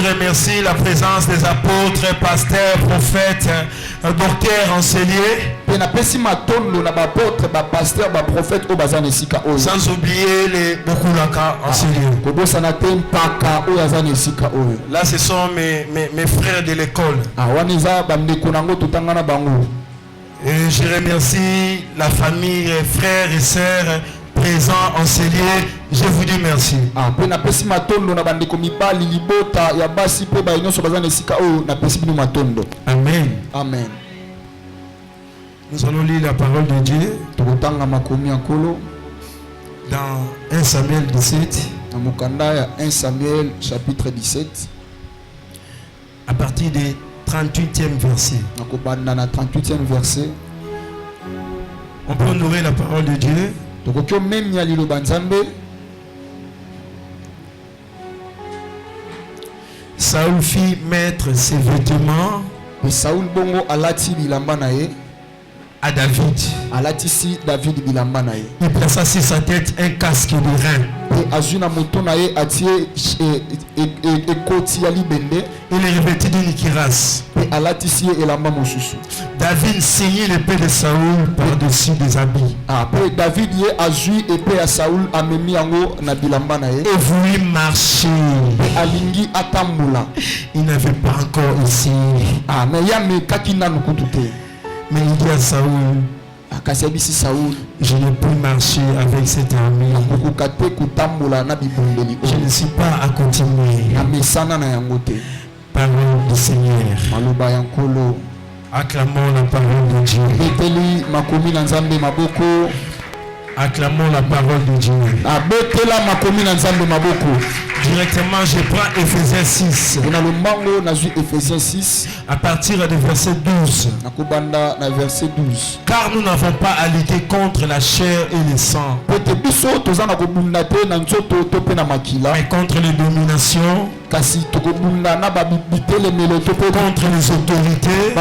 remercie la présence des apôtres, pasteurs, prophètes, docteurs, enseignants. Sans oublier les Bokulaka enseignants. Là, ce sont mes frères de l'école. Et je remercie la famille, frères et sœurs présents, enseignés. Je vous dis merci. Amen. Amen. Nous allons lire la parole de Dieu dans 1 Samuel 17. 1 Samuel chapitre 17. À partir du 38e verset. 38e verset. On peut honorer la parole de Dieu. Saoul fit mettre ses vêtements à David. Il plaça sur sa tête un casque de rein. Il est revêtu d'une cuirasse. David saignit l'épée de Saoul par-dessus des habits. Et voulut marcher. Il n'avait pas encore essayé. Mais il dit à Saoul, je ne peux marcher avec cette armée. Je ne suis pas à continuer. Parole du Seigneur. Acclamons la parole de Dieu. Acclamons la parole de Dieu. Directement, je prends Ephésiens 6. À partir du verset 12. Car nous n'avons pas à lutter contre la chair et le sang, mais contre les dominations, contre les autorités,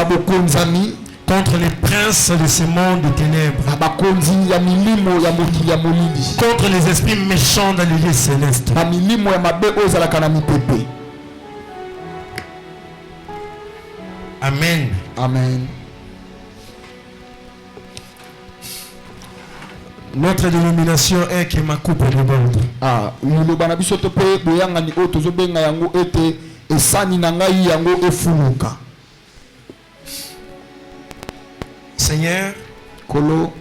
contre les princes de ce monde de ténèbres, contre les esprits méchants dans les lieux célestes. Amen. Amen. Notre dénomination est que ma coupe déborde. Seigneur, Kolo,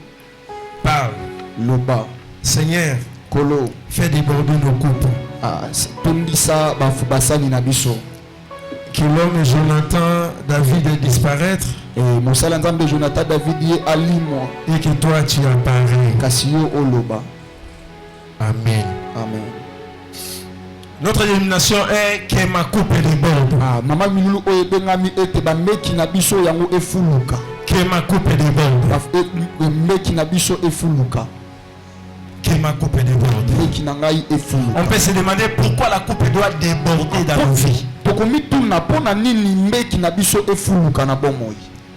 parle. Loba. Seigneur, Kolo, fais déborder nos coupes. Que l'homme Jonathan David disparaître. Et que toi tu apparais. Amen. Amen. Notre dénomination est que ma coupe déborde. Que ma coupe déborde. Que ma coupe déborde. On peut se demander pourquoi la coupe doit déborder dans nos vies.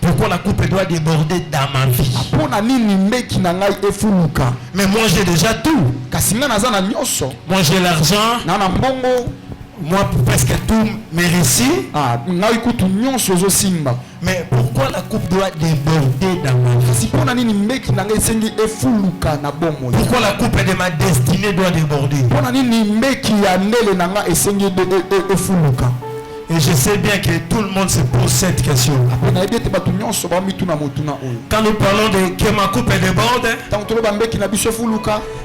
Pourquoi la coupe doit déborder dans ma vie? Mais moi j'ai déjà tout. Moi j'ai l'argent. Moi presque tout mérité. Mais pourquoi la coupe doit déborder dans ma vie? Pourquoi la coupe de ma destinée doit déborder? Et je sais bien que tout le monde se pose cette question. Quand nous parlons de que ma coupe déborde,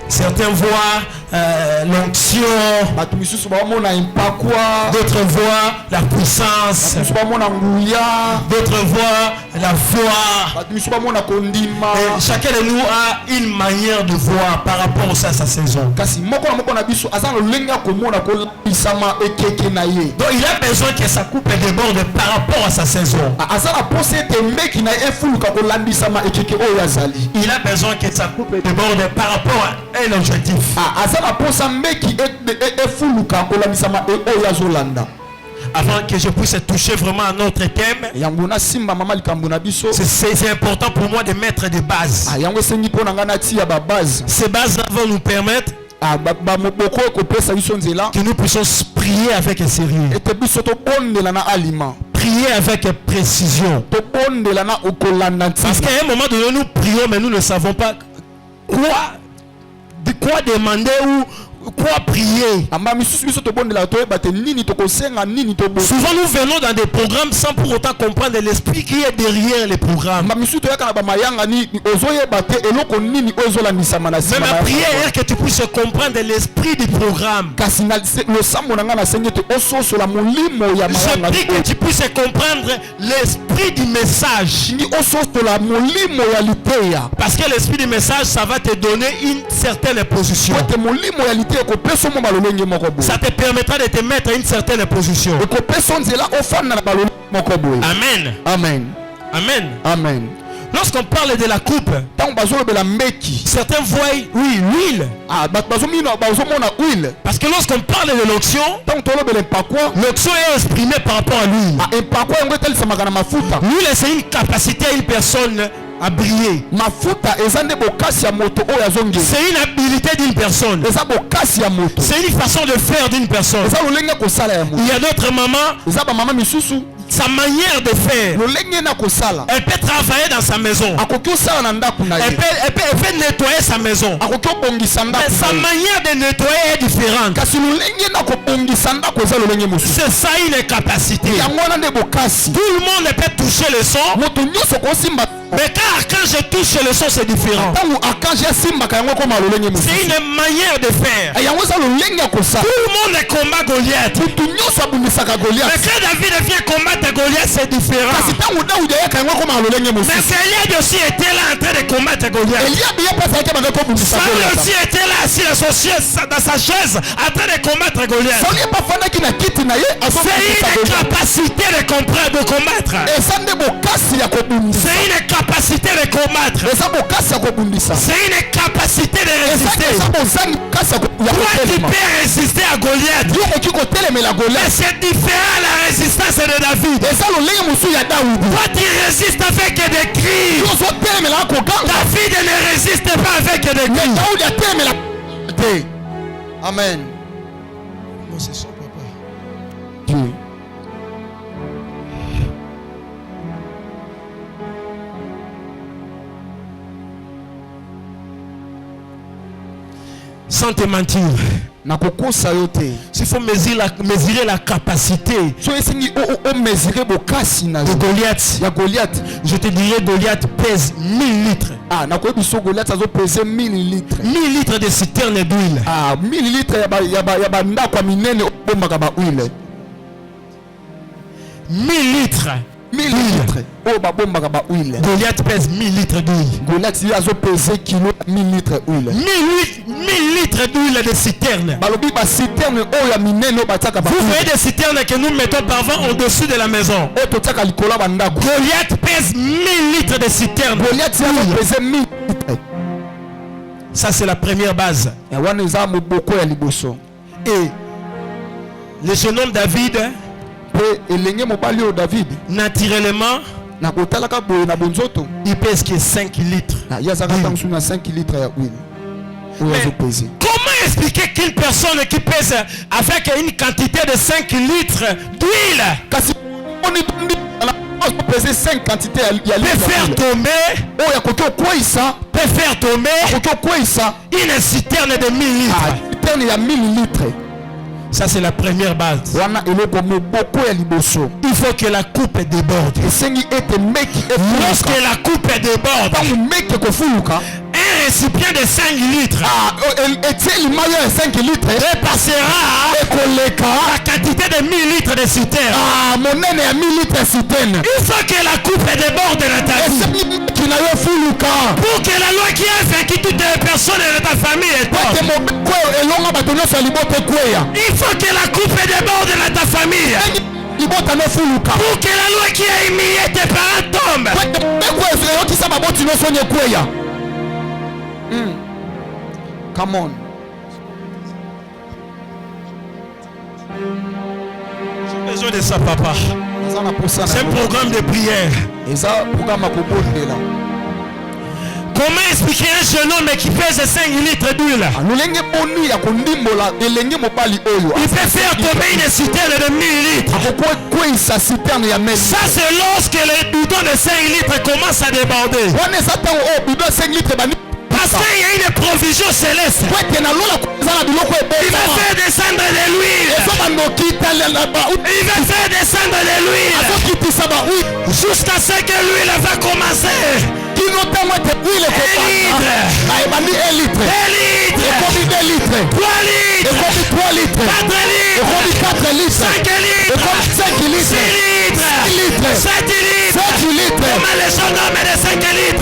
certains voient l'onction, d'autres voient la puissance, d'autres voient la foi. Et chacun de nous a une manière de voir par rapport à sa saison. Donc il a besoin que sa coupe déborde par rapport à sa saison. Il a besoin que sa coupe déborde par rapport à un objectif. Avant que je puisse toucher vraiment à notre thème, c'est important pour moi de mettre des bases. Ces bases vont nous permettre que nous puissions prier avec sérieux. Prier avec précision. Parce qu'à un moment donné, nous prions, mais nous ne savons pas quoi demander ou quoi prier. Souvent nous venons dans des programmes sans pour autant comprendre l'esprit qui est derrière les programmes. Même la prière est que tu puisses comprendre l'esprit du programme. Je prie que tu puisses comprendre l'esprit du message. Parce que l'esprit du message, ça va te donner une certaine position. Ça te permettra de te mettre à une certaine position. Amen. Amen. Amen. Amen. Lorsqu'on parle de la coupe, certains voient l'huile. Parce que lorsqu'on parle de l'onction, l'onction est exprimée par rapport à l'huile. L'huile, c'est une capacité à une personne à briller. C'est une habilité d'une personne. C'est une façon de faire d'une personne. Il y a d'autres mamans, sa manière de faire, elle peut travailler dans sa maison, elle peut nettoyer sa maison, mais sa manière de nettoyer est différente. C'est ça une capacité. Tout le monde peut toucher le son, mais quand je touche le son, c'est différent. C'est une manière de faire. Tout le monde combat Goliath, mais quand David vient combattre Goliath, c'est différent. Mais Eliab aussi était là en train de combattre Goliath. Saül aussi était là assis dans sa chaise en train de combattre Goliath. C'est une capacité de combattre. C'est une capacité de combattre. C'est une capacité de résister. Toi tu peux résister à Goliath, mais c'est différent à la résistance de David. Toi tu résistes avec des cris. David ne résiste pas avec des cris. Amen. Moi c'est son papa. Dieu. Sans te mentir, s'il faut mesurer la capacité de Goliath, je te dirais Goliath pèse 1000 litres. 1000 litres de citerne d'huile. 1000 litres 1000 litres. 1000 litres. Goliath pèse 1000 litres d'huile. Goliath a pesé 1000 litres d'huile. 1000 litres d'huile de citerne. Vous voyez des citernes que nous mettons parfois au-dessus de la maison. Goliath pèse 1000 litres de citerne. Ça c'est la première base. Et le jeune homme David, naturellement, il pèse que 5 litres. Comment expliquer qu'une personne qui pèse avec une quantité de 5 litres d'huile peut faire tomber une citerne de 1000 litres? Ça c'est la première base. Il faut que la coupe déborde. Lorsque la coupe déborde, un récipient de 5 litres dépassera la quantité de 1000 litres de citerne. Il faut que la coupe déborde dans ta vie. Pour que la loi qui a vaincu toutes les personnes de ta famille est porte. Il faut que la coupe déborde dans ta famille. Pour que la loi qui a humilié tes parents tombe. Come on. J'ai besoin de ça, papa. C'est un programme de prière. Comment expliquer un jeune homme qui pèse 5 litres d'huile? Il peut faire tomber une citerne de 1000 litres. Ça c'est lorsque le bidon de 5 litres commence à déborder. Parce qu'il y a une provision céleste. Il va faire descendre de l'huile. Il va faire descendre de l'huile. Jusqu'à ce que l'huile va commencer. 1 litre. 2 litres. 3 litres. 4 litres. 4 litres. 5 litres. 6 litres. 7 litres. Comment les gens dorment de 5 litres?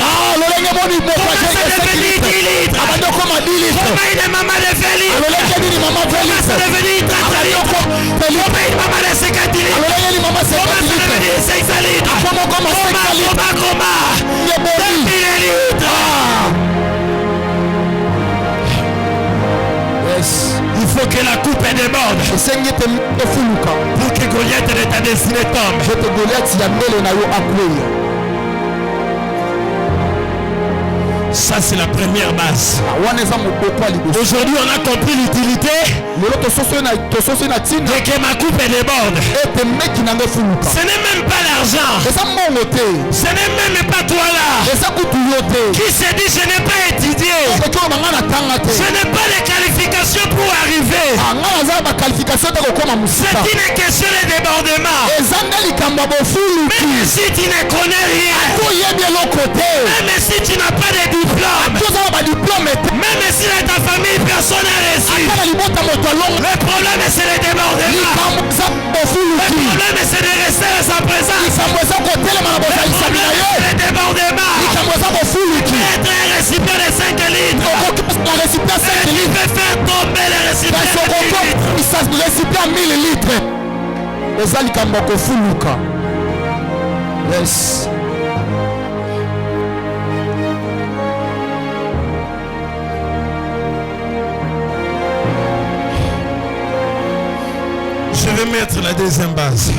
Comment ça devient 10 litres? Comment une maman de 20 litres? Comment ça devient 30 litres? Comment une maman de 50 litres? Comment ça devient 500 litres? Comment? Depuis les litres. Il faut que la coupe déborde pour que Goliath de ta destinée tombe. Ça c'est la première base. Aujourd'hui on a compris l'utilité de que ma coupe déborde. Ce n'est même pas l'argent. Ce n'est même pas toi là qui se dit je n'ai pas étudié. Je n'ai pas les qualifications pour arriver. C'est une question de débordement. Même si tu ne connais rien, même si tu n'as pas de diplôme, même si dans ta famille personne n'a reçu, le problème c'est le débordement. Le problème c'est de rester à sa présence. Le problème c'est le débordement. Être un récipient de 5 litres, et tu peux faire tomber le récipient de 1000 litres. Yes. Je vais mettre la deuxième base.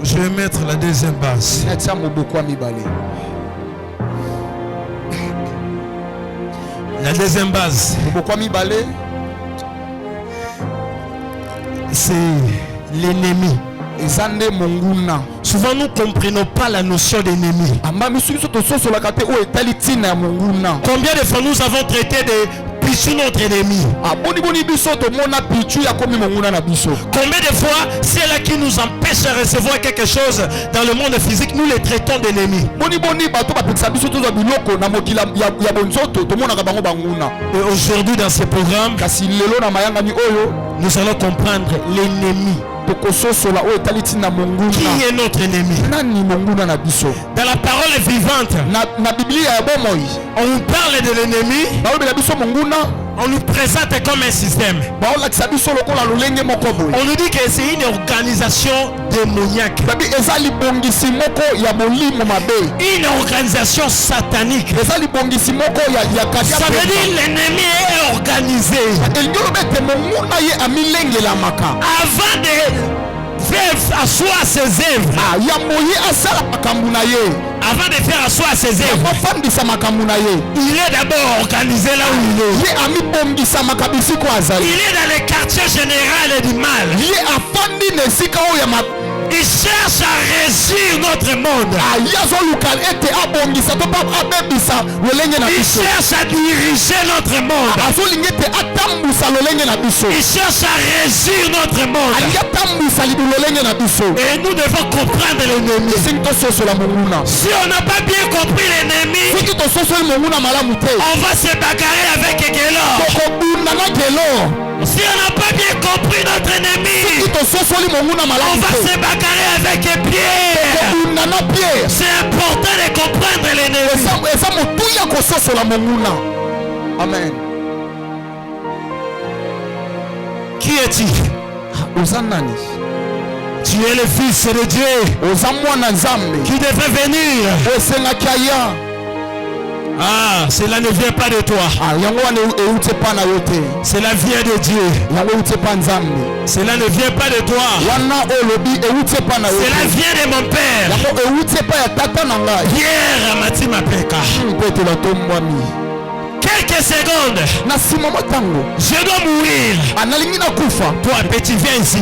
Je vais mettre la deuxième base. La deuxième base, c'est l'ennemi. Souvent nous ne comprenons pas la notion d'ennemi. Combien de fois nous avons traité de Pichu notre ennemi? Combien de fois c'est là qui nous empêche de recevoir quelque chose dans le monde physique, nous les traitons d'ennemis. Et aujourd'hui dans ce programme, nous allons comprendre l'ennemi. Qui est notre ennemi? Dans la parole vivante, on nous parle de l'ennemi, on nous présente comme un système. On nous dit que c'est une organisation démoniaque, une organisation satanique. Ça veut dire l'ennemi est organisé. Avant de faire asseoir ses œuvres, avant de faire asseoir ses œuvres, il est d'abord organisé là où il est. Il est dans le quartier général du mal. Il cherche à régir notre monde. Il cherche à diriger notre monde. Il cherche à régir notre monde. Et nous devons comprendre l'ennemi. Si on n'a pas bien compris l'ennemi, on va se bagarrer avec Gelor. Si on n'a pas bien compris notre ennemi, on va se bagarrer avec Pierre. C'est important de comprendre l'ennemi. Amen. Qui es-tu? Tu es le fils de Dieu qui devait venir. Ah, cela ne vient pas de toi. Cela vient de Dieu. Cela ne vient pas de toi. Cela vient de mon Père. Pierre Amati Mapeka. Quelques secondes. Je dois mourir. Toi, petit, viens ici.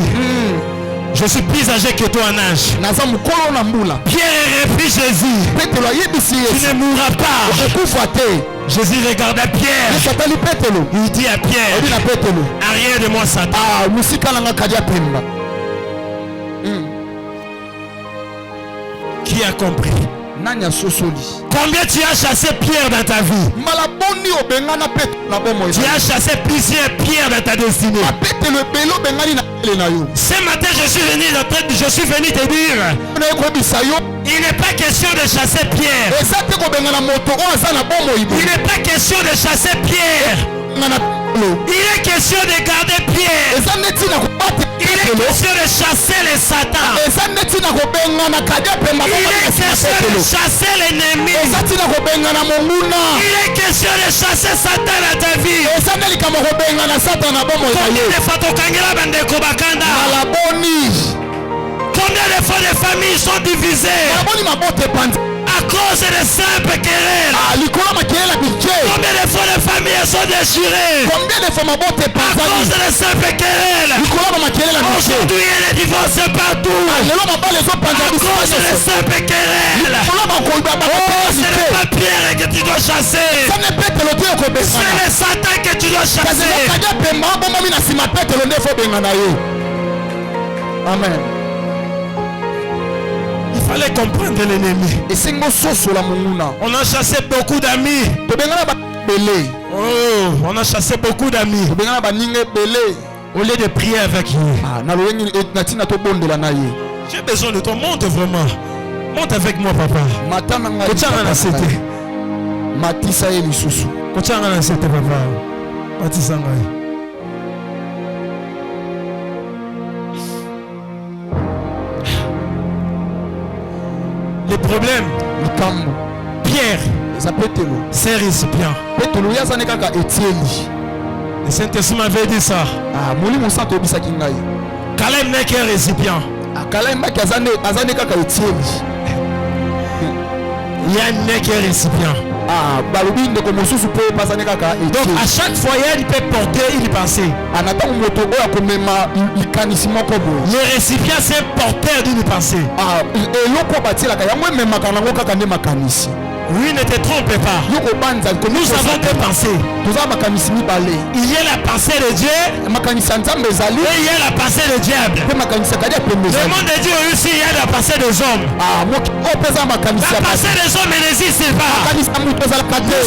Je suis plus âgé que toi en âge. Pierre reprit Jésus. Tu ne mourras pas. Jésus regarda Pierre. Il dit à Pierre, arrière de moi Satan. Qui a compris? Combien tu as chassé Pierre dans ta vie? Tu as chassé plusieurs pierres dans ta destinée. Ce matin, je suis venu te dire, il n'est pas question de chasser Pierre. Il n'est pas question de chasser Pierre. Il est question de garder Pierre. Il est question de chasser les satans. Il est question de chasser l'ennemi. Il est question de chasser Satan dans ta vie. Combien de fois tokangela bandeko bakanda? Combien de fois les familles sont divisées à cause de simples querelles? Combien de fois les familles sont déchirées à cause de simples querelles? Aujourd'hui il y a des divorces partout à cause de simples querelles. Oh, ce n'est pas Pierre que tu dois chasser, c'est le Satan que tu dois chasser. Amen. Il fallait comprendre l'ennemi. On a chassé beaucoup d'amis. Oh, on a chassé beaucoup d'amis. Au lieu de prier avec lui. J'ai besoin de toi. Monte vraiment. Monte avec moi, papa. Le problème, Pierre, c'est récipient. Le Saint-Esprit m'avait dit ça. Caleb n'est qu'un récipient. Yann n'est qu'un récipient. Donc à chaque fois il peut porter une pensée. Le récipient c'est un porteur d'une pensée. Oui, ne te trompe pas. Nous avons des pensées. Il y a la pensée de Dieu et il y a la pensée du diable. Le monde de Dieu aussi, il y a la pensée des hommes. La pensée des hommes n'existe pas. Nous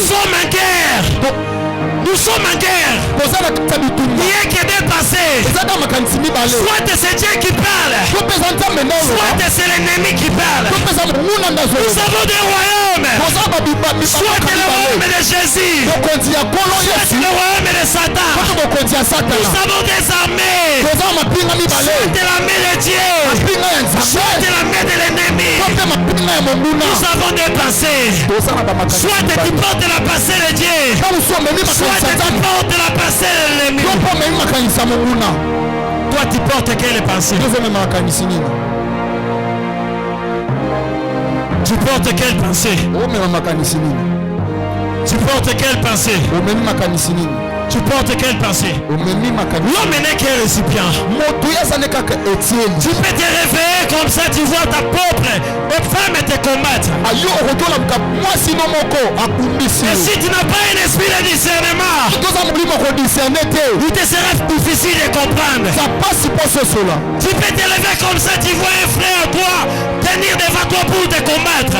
sommes en guerre. Nous sommes en guerre. Il n'y a que deux pensées. Soit c'est Dieu qui parle, soit c'est l'ennemi qui parle. Nous avons des royaumes. Soit c'est le royaume de Jésus, soit c'est le royaume de Satan. Nous avons des armées. Soit c'est l'armée de Dieu, soit c'est l'armée de l'ennemi. Nous avons des pensées. Soit tu portes la pensée de Dieu, soit tu portes la pensée de l'ennemi. Toi tu portes quelle pensée? Tu portes quelle pensée? Tu portes quelle pensée? Tu portes quelle pensée? L'homme n'est qu'un récipient. Tu peux te réveiller comme ça, tu vois ta propre femme te combattre. Et si tu n'as pas un esprit de discernement, il te sera difficile de comprendre. Tu peux te lever comme ça, tu vois un frère toi tenir devant toi pour te combattre.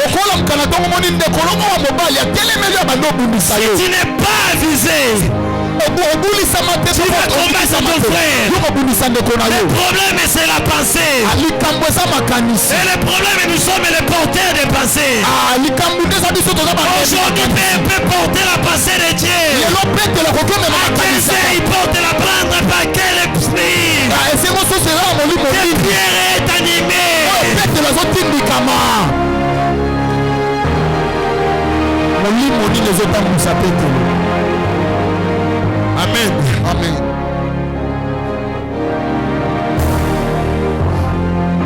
Si tu n'es pas avisé, tu vas combattre ton frère. Le problème c'est la pensée. Et le problème nous sommes les porteurs des pensées. Aujourd'hui on peut porter la pensée de Dieu. À quel sein il porte la prendre par quel esprit? Quelle pierre est animée? Amen. Amen.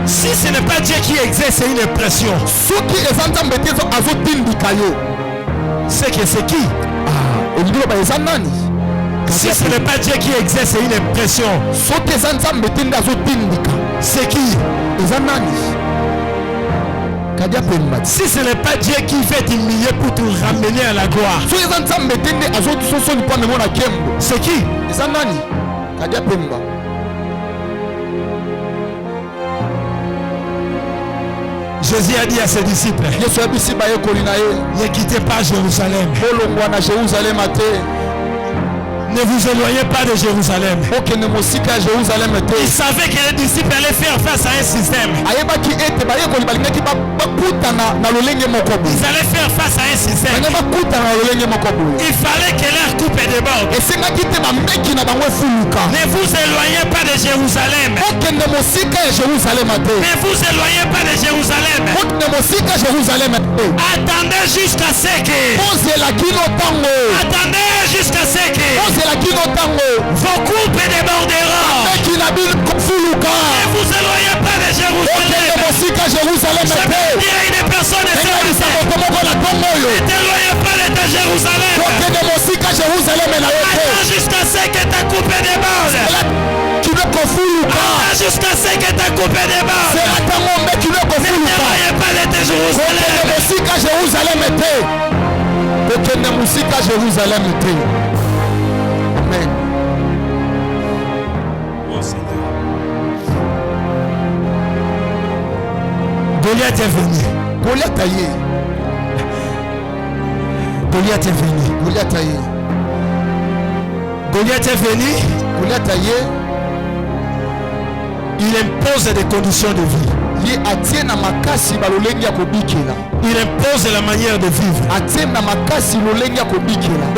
Si ce n'est pas Dieu qui exerce, c'est une impression. C'est que c'est qui? Si ce n'est pas Dieu qui exerce, c'est une impression. C'est qui? Si ce n'est pas Dieu qui fait t'humilier pour te ramener à la gloire, c'est qui? Jésus a dit à ses disciples, ne quittez pas Jérusalem. Ne vous éloignez pas de Jérusalem. Il savait que les disciples allaient faire face à un système. Ils allaient faire face à un système. Il fallait que leur coupe déborde. Ne vous éloignez pas de Jérusalem. Ne vous éloignez pas de Jérusalem. Attendez jusqu'à ce que. Attendez jusqu'à ce que. Vos coupes déborderont. Ne vous éloignez pas de Jérusalem. Je peux dire à une personne ne t'éloigne pas de ta Jérusalem. Attends jusqu'à ce que ta coupe déborde. Attends jusqu'à ce que ta coupe déborde. Ne t'éloigne pas de ta Jérusalem. Amen. Oh Seigneur. Goliath est venu. Goliath est venu. Il impose des conditions de vie. Il impose la manière de vivre.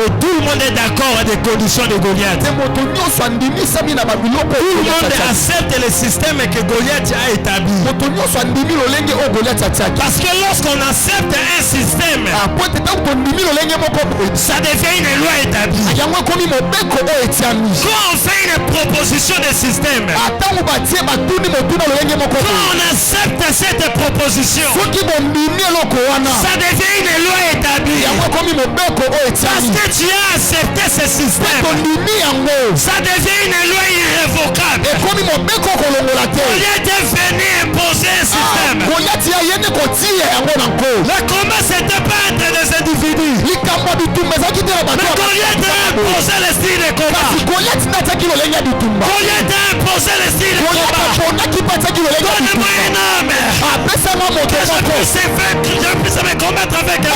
Et tout le monde est d'accord avec les conditions de Goliath. Tout le monde accepte le système que Goliath a établi. Parce que lorsqu'on accepte un système, ça devient une loi établie. Quand on fait une proposition de système, quand on accepte cette proposition, ça devient une loi établie. Parce que tu as accepté ce système, ça devient une loi irrévocable. Goliath est venu imposer un système. Le combat c'était pas entre les individus, mais Goliath a imposé le style de combat. Goliath a imposé le style de combat. Donne-moi un homme que je puisse me combattre avec lui.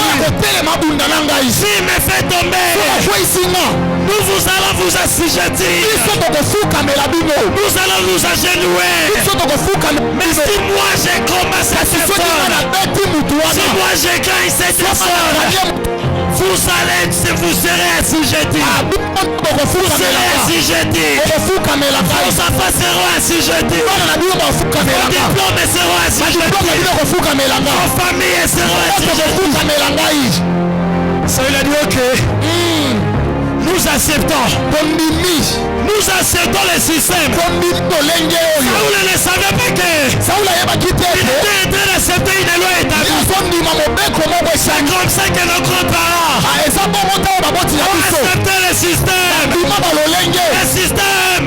S'il me fait tomber, nous allons vous assujettir. Nous allons nous agenouiller. Mais si moi je combats cette personne, si moi je gagne cette personne, vous serez assujettis. Vous serez assujettis. Vos enfants seront assujettis. Vos diplômes seront assujettis. Vos familles seront assujettis. Ça veut dire que nous acceptons. Nous acceptons le système. Saoul ne savait pas que il était en train d'accepter une loi établie. C'est comme ça que nos grands-parents ont accepté le système. Le système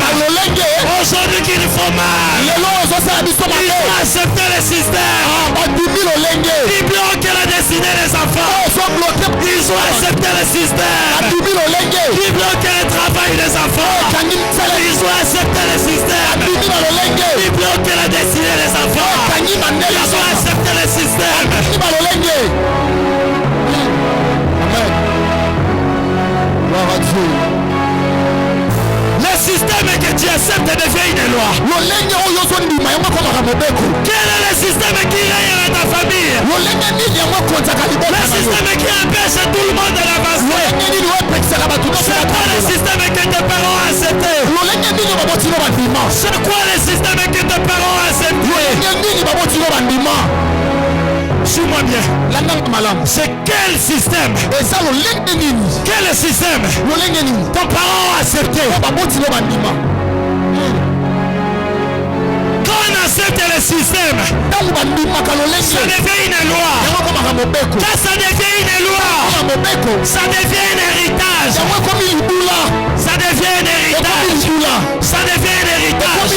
aujourd'hui qui nous font mal. Ils ont accepté le système. Ils bloquent la destinée des enfants. Ils ont accepté le système. Ils bloquent le travail des enfants. Ils ont accepté le système. Ils bloquent la destinée des enfants. Ils ont accepté le système. Amen. Gloire à Dieu. Le système que tu acceptes devient une loi. Quel est le système qui règne dans ta famille? Le système qui empêche tout le monde d'avancer. C'est quoi le système que tes parents ont accepté? C'est quoi le système que tes parents ont accepté? Suis-moi bien. C'est quel système? Quel système? Ton parent a accepté. Quand on accepte le système, ça devient une loi. Quand ça devient une loi, ça devient un héritage. Ça devient un héritage. Ça devient un héritage.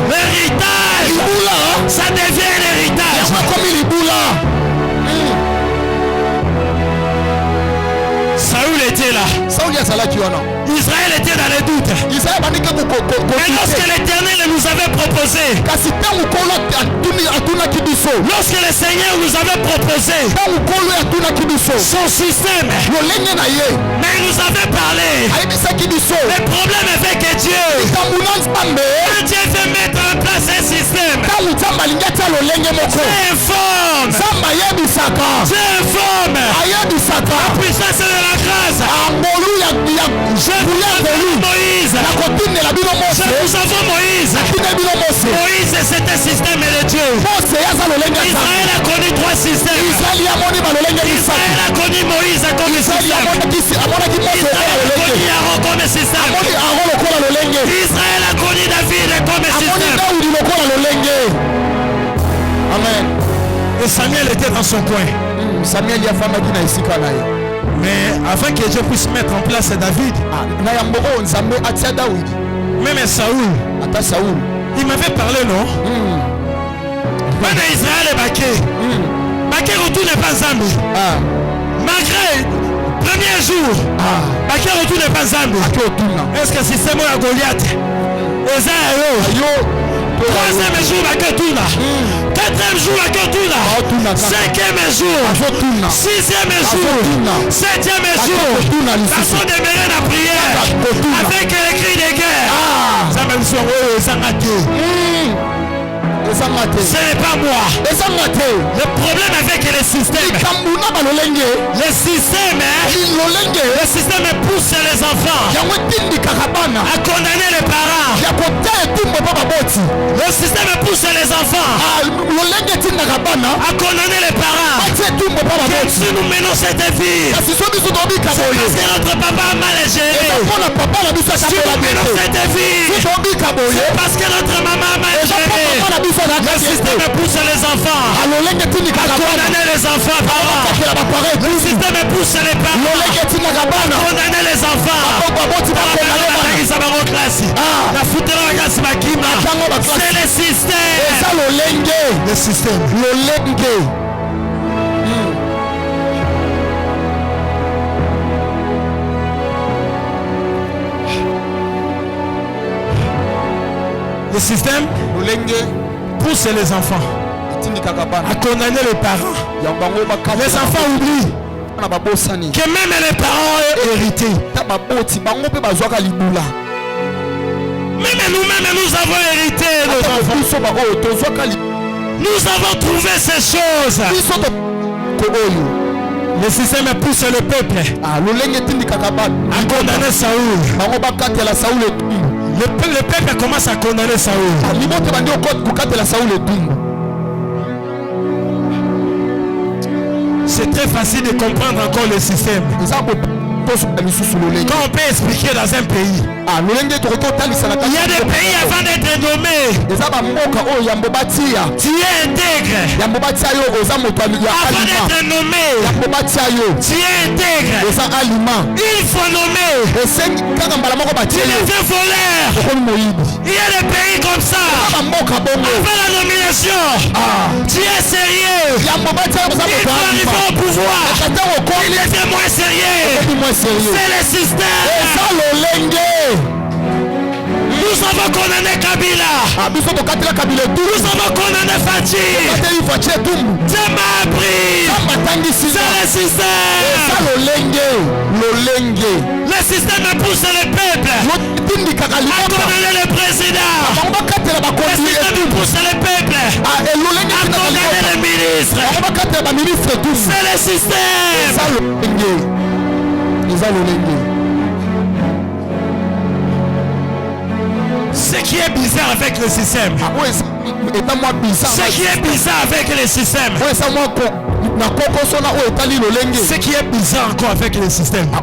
L'héritage, ça devient un héritage. Saoul était là. Israël était dans les doutes. Mais lorsque l'Éternel nous avait proposé, lorsque le Seigneur nous avait proposé son système, mais il nous avait parlé. Le problème est fait que Dieu, quand Dieu veut mettre en place un système, Dieu informe. Dieu informe. La puissance de la grâce. Moïse. Nous avons Moïse. Moïse, c'est un système de Dieu. Israël a connu 3 systèmes. Israël a connu Moïse comme système. Israël a connu Aaron comme système. Israël a connu David comme système. Amen. Et Samuel était dans son coin. Mais avant que Dieu puisse mettre en place David, même Saoul, il m'avait parlé, non? Quand Israël est baqué, baqué retourne pas Zambie. Malgré premier jour, baqué retourne pas Zambie. Est-ce que c'est moi à Goliath? Troisième jour, baqué tourne. Quatrième jour, baqué tourne. Cinquième jour, sixième jour, septième jour, façon de mener la prière avec les cris de guerre. Ça même sur eux, ça m'a dit. Ce n'est pas moi. Le problème avec le système, le système pousse les enfants à condamner les parents. Le système pousse les enfants à condamner les parents. Que si nous menons cette vie, c'est parce que notre papa a mal géré. Si nous menons cette vie, c'est parce que notre maman a mal géré. Le système pousse les enfants à condamner les enfants. Le système pousse les parents à condamner les enfants. C'est le système. Le système. Le système pousse les enfants à condamner les parents. Les enfants oublient que même les parents ont hérité. Même nous-mêmes, nous avons hérité nos enfants. Nous avons trouvé ces choses. Le système pousse le peuple à condamner Saoul. Le peuple commence à condamner Saoul. C'est très facile de comprendre encore le système. Quand on peut expliquer dans un pays, il y a des pays avant d'être nommés, tu es intègre. Avant d'être nommé, tu es intègre. Il faut nommer. Tu deviens voleur. Il y a des pays comme ça. Avant la nomination, tu es sérieux. Il faut arriver au pouvoir. Il était moins sérieux. C'est le système. Nous avons condamné Kabila. Nous avons condamné Fachi. Dieu m'a appris. C'est le système. Le système pousse le peuple à condamner le président. Le système pousse le peuple à condamner les ministres. C'est le système. Ce qui est bizarre avec le système, Ce qui est bizarre avec les systèmes. Ce qui est bizarre encore avec les systèmes. Là,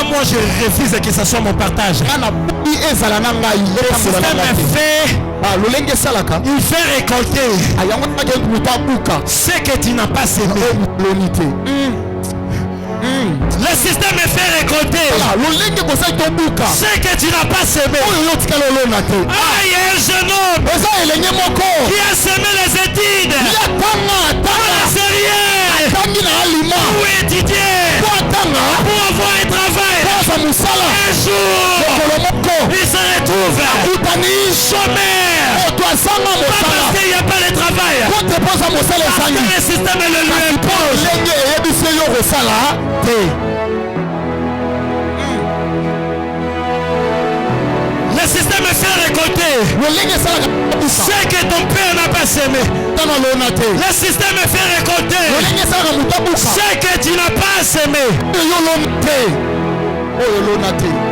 moi, je refuse que ce soit mon partage. Le système est fait. Il fait récolter ce que tu n'as pas semé. Le système est fait récolter ce que tu n'as pas semé. Ah, il y a un jeune homme qui a semé les études pour l'extérieur, pour étudier, pour avoir un travail. Un jour, il se retrouve chômeur. Pas parce qu'il n'y a pas de travail, parce que le système le lui impose. Le système est fait récolter ce que ton père n'a pas semé. Le système est fait récolter ce que tu n'as pas semé.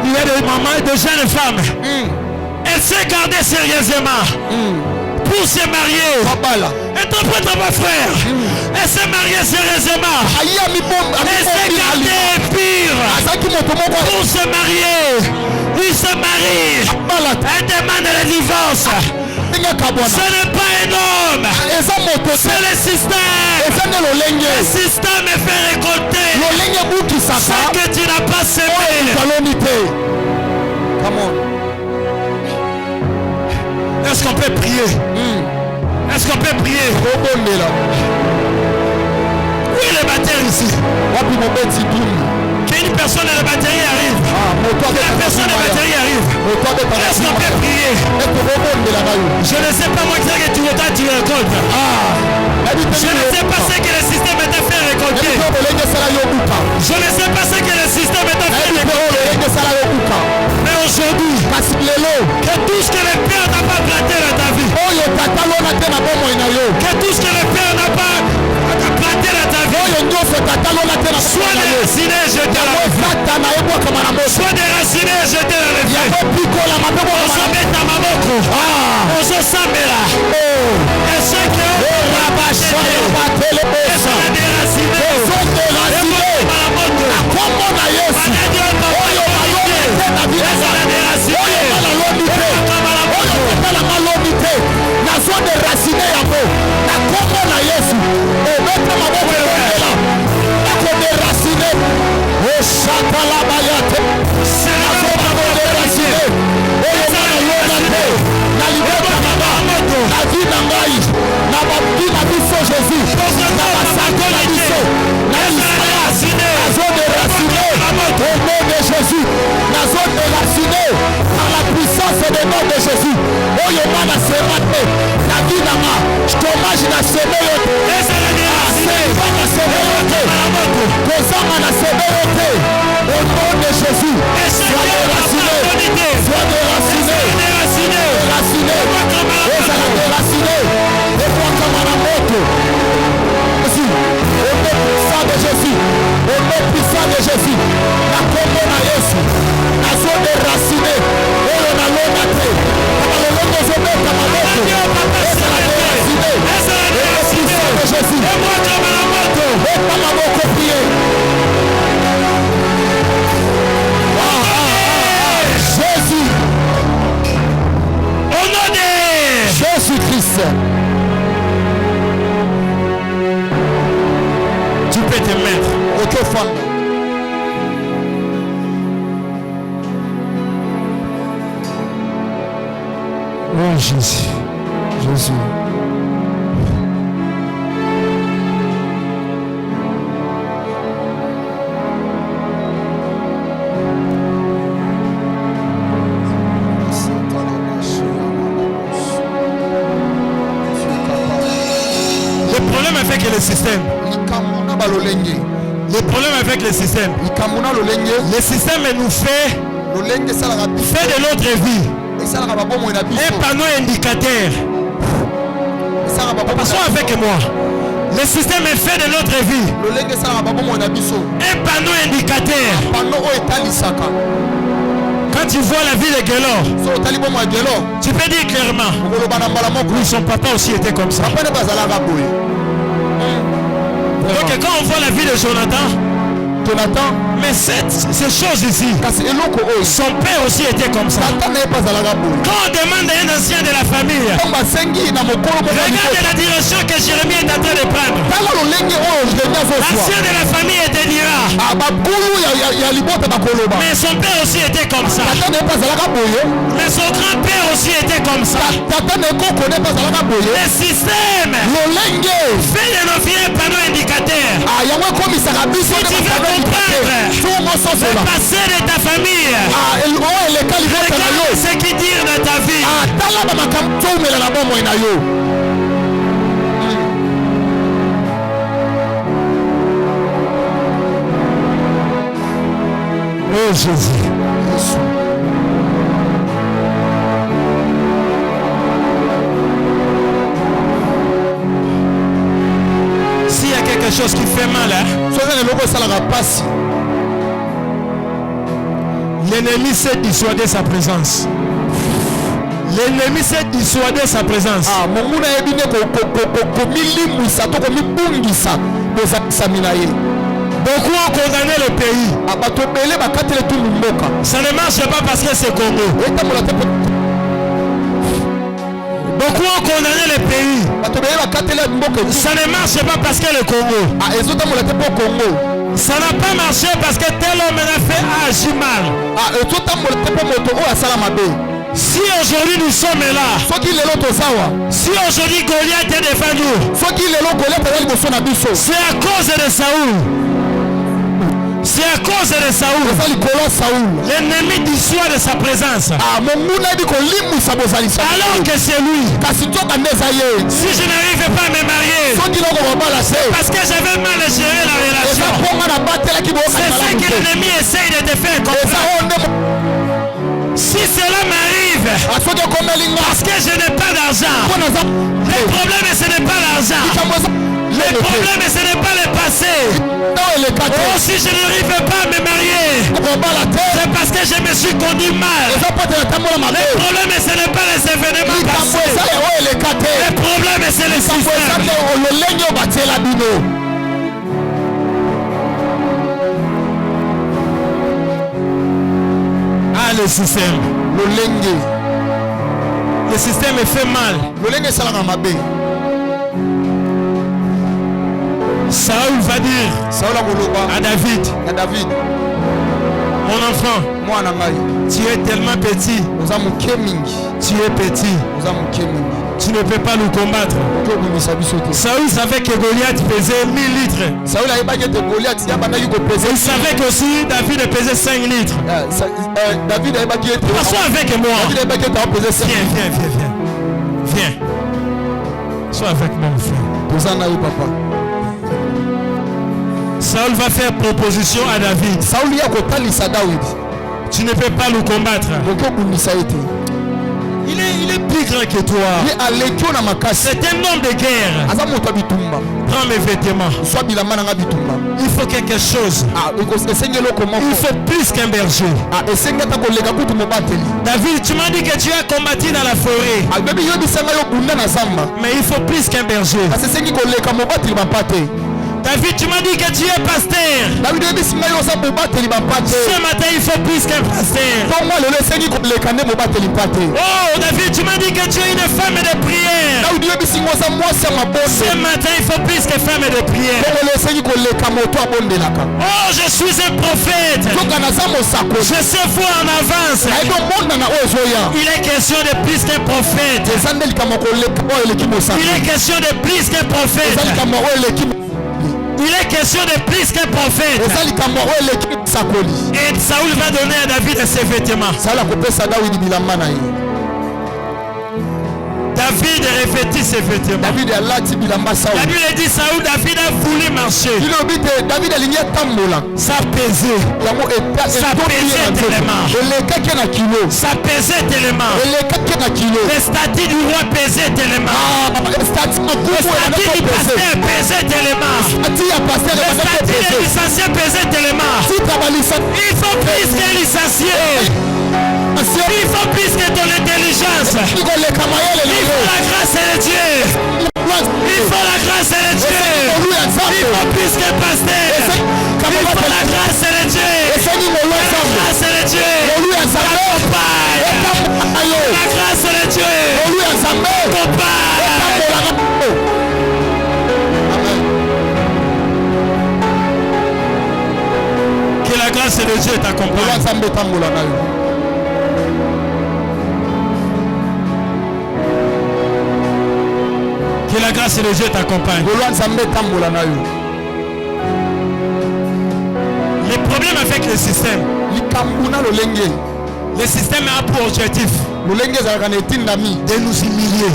Il y a des mamans et de jeunes femmes. Elle s'est gardée sérieusement pour se marier. Interprète mon frère. Elle s'est mariée sérieusement. Elle s'est gardée pure pour se marier. Il se marie. Elle demande le divorce. Ce n'est pas un homme. C'est le système. Le système est fait récolter ce que tu n'as pas semé. Est-ce qu'on peut prier? Est-ce qu'on peut prier? Oui, les batailles ici. Qu'une personne à la batterie arrive. La personne à la batterie arrive. Est-ce qu'on peut prier? Je ne sais pas moi qui que tu récoltes. Je ne sais pas ce que le système est fait récolter. Je ne sais pas ce que le système est fait récolter. Mais aujourd'hui, que tout ce que le Père n'a pas planté dans ta vie, que tout ce que le Père n'a pas planté dans ta vie, soit déraciné et jeté à la vie. Soit déraciné et jeté à la vie. On se met à ma moko. On se samela. Et ceux qui ont déraciné. Tu peux te mettre. Oh Jésus. Jésus. Le problème avec le système. Le problème avec le système. Le système nous fait de notre vie un panneau indicateur. Passons avec moi. Le système est fait de notre vie un panneau indicateur. Quand Quand tu vois la vie de Gelor, tu peux dire clairement, oui, son papa aussi était comme ça. Donc quand on voit la vie de Jonathan, mais ces choses ici, son père aussi était comme ça. Quand on demande à un ancien de la famille, regarde la direction que Jérémie est en train de prendre. L'ancien de la famille était Nira, mais son père aussi était comme ça. Mais son grand-père aussi était comme ça. Le système fait de nos vies un panneau indicateur. Si tu veux comprendre le passé de ta famille, regarde ce qui dit dans ta vie. Oh Jésus. S'il y a quelque chose qui fait mal, l'ennemi sait dissuader sa présence. L'ennemi sait dissuader sa présence. Beaucoup ont condamné le pays. Ça ne marche pas parce que c'est Congo. Beaucoup ont condamné le pays. Ça ne marche pas parce que le Congo. Ça n'a pas marché parce que tel homme a fait agir mal. Si aujourd'hui nous sommes là, si aujourd'hui Goliath est devant nous, c'est à cause de Saoul. C'est à cause de Saoul. L'ennemi dissuade de sa présence. Alors que c'est lui. Si je n'arrive pas à me marier, parce que j'avais mal géré la relation. C'est ça que l'ennemi essaye de te faire comprendre. Si cela m'arrive, parce que je n'ai pas d'argent, le problème ce n'est pas l'argent. Le problème ce n'est pas le passé. Oh, si je n'arrive pas à me marier, c'est parce que je me suis conduit mal. Le problème ce n'est pas les événements passés. Le problème c'est le système. Ah, le système. Le système fait mal. Saoul va dire à David, mon enfant, tu es tellement petit. Tu es petit. Tu ne peux pas nous combattre. Saoul savait que Goliath pesait 1000 litres. Il savait qu'aussi David pesait 5 litres. Sois avec moi. Viens. Sois avec moi, mon frère. Saoul va faire proposition à David. Tu ne peux pas nous combattre. Il est plus grand que toi. C'est un homme de guerre. Prends mes vêtements. Il faut quelque chose. Il faut plus qu'un berger. David, tu m'as dit que tu as combattu dans la forêt. Mais il faut plus qu'un berger. David, tu m'as dit que tu es pasteur. Ce matin, il faut plus qu'un pasteur. Oh, David, tu m'as dit que tu es une femme de prière. Ce matin, il faut plus que femme de prière. Oh, je suis un prophète. Je sais voir en avance. Il est question de plus qu'un prophète. Il est question de plus qu'un prophète. Il est question de plus qu'un prophète. Et Saoul va donner à David ses vêtements. David revêtit ses vêtements. La Bible dit Saoul, David a voulu marcher. Ça pesait. Ça pesait tellement. Ça pesait tellement. Le statut du roi pesait tellement. Le statut du pasteur pesait tellement. Le statut du licencié pesait tellement. Il faut plus qu'un licencié. la grâce de Dieu. Il faut la grâce de Dieu. Il faut plus que pasteur. Il faut la grâce de Dieu. La grâce de Dieu. La grâce de Dieu. Que la grâce de Dieu t'accompagne. Que la grâce de Dieu t'accompagne. Les problèmes avec le système. Le système a pour objectif de nous humilier.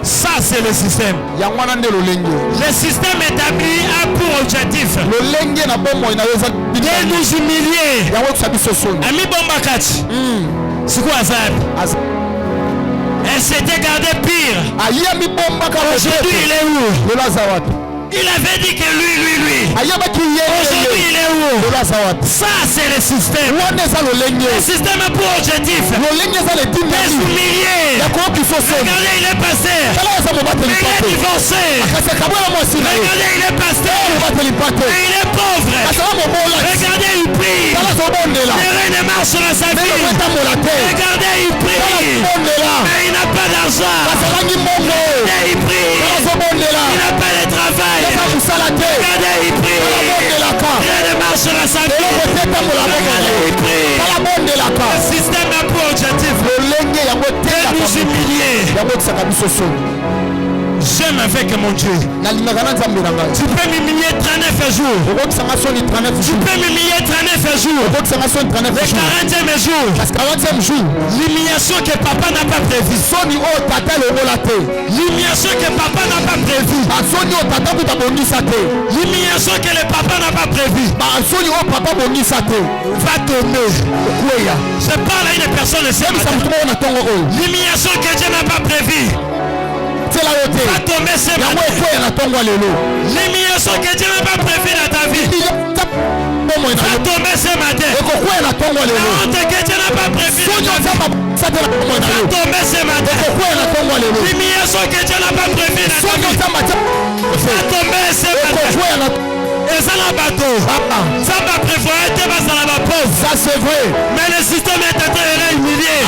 Ça c'est le système. Le système établi a pour objectif de nous humilier. Ami Bombakach. C'est quoi ça? Elle s'était gardée pire. Aujourd'hui il est où? Il avait dit que lui. Aujourd'hui il est où? Ça c'est le système. Le système a pour objectif de s'humilier. Regardez, il est pasteur. Mais il est divorcé. Regardez, il est pasteur. Mais il est pauvre. Regardez, il prie. Rien ne marche dans sa vie. Regardez, il prie. Mais il n'a pas d'argent. Regardez, il prie. Il n'a pas de travail. Regardez, il prie. Rien ne marche dans sa vie. Regardez, il prie. Le système a pour objectif de nous humilier. J'aime avec mon Dieu. Tu peux m'humilier 39 jours. Tu peux m'humilier 39 jours. Le 40e jour. L'humiliation que papa n'a pas prévue. L'humiliation que papa n'a pas prévue. L'humiliation que le papa n'a pas prévue. Va tomber. Je parle à une personne de ce matin. L'humiliation que Dieu n'a pas prévue. Va tomber ce matin. L'humiliation que Dieu n'a pas prévue dans ta vie. Va tomber ce matin. La honte que Dieu n'a pas prévue dans ta vie. Va tomber ce matin. L'humiliation que Dieu n'a pas prévue dans ta vie. Va tomber ce matin. Et ça la bateau. Ça va prévoir être dans la pauvre. Ça c'est vrai. Mais le système est en train de humilier.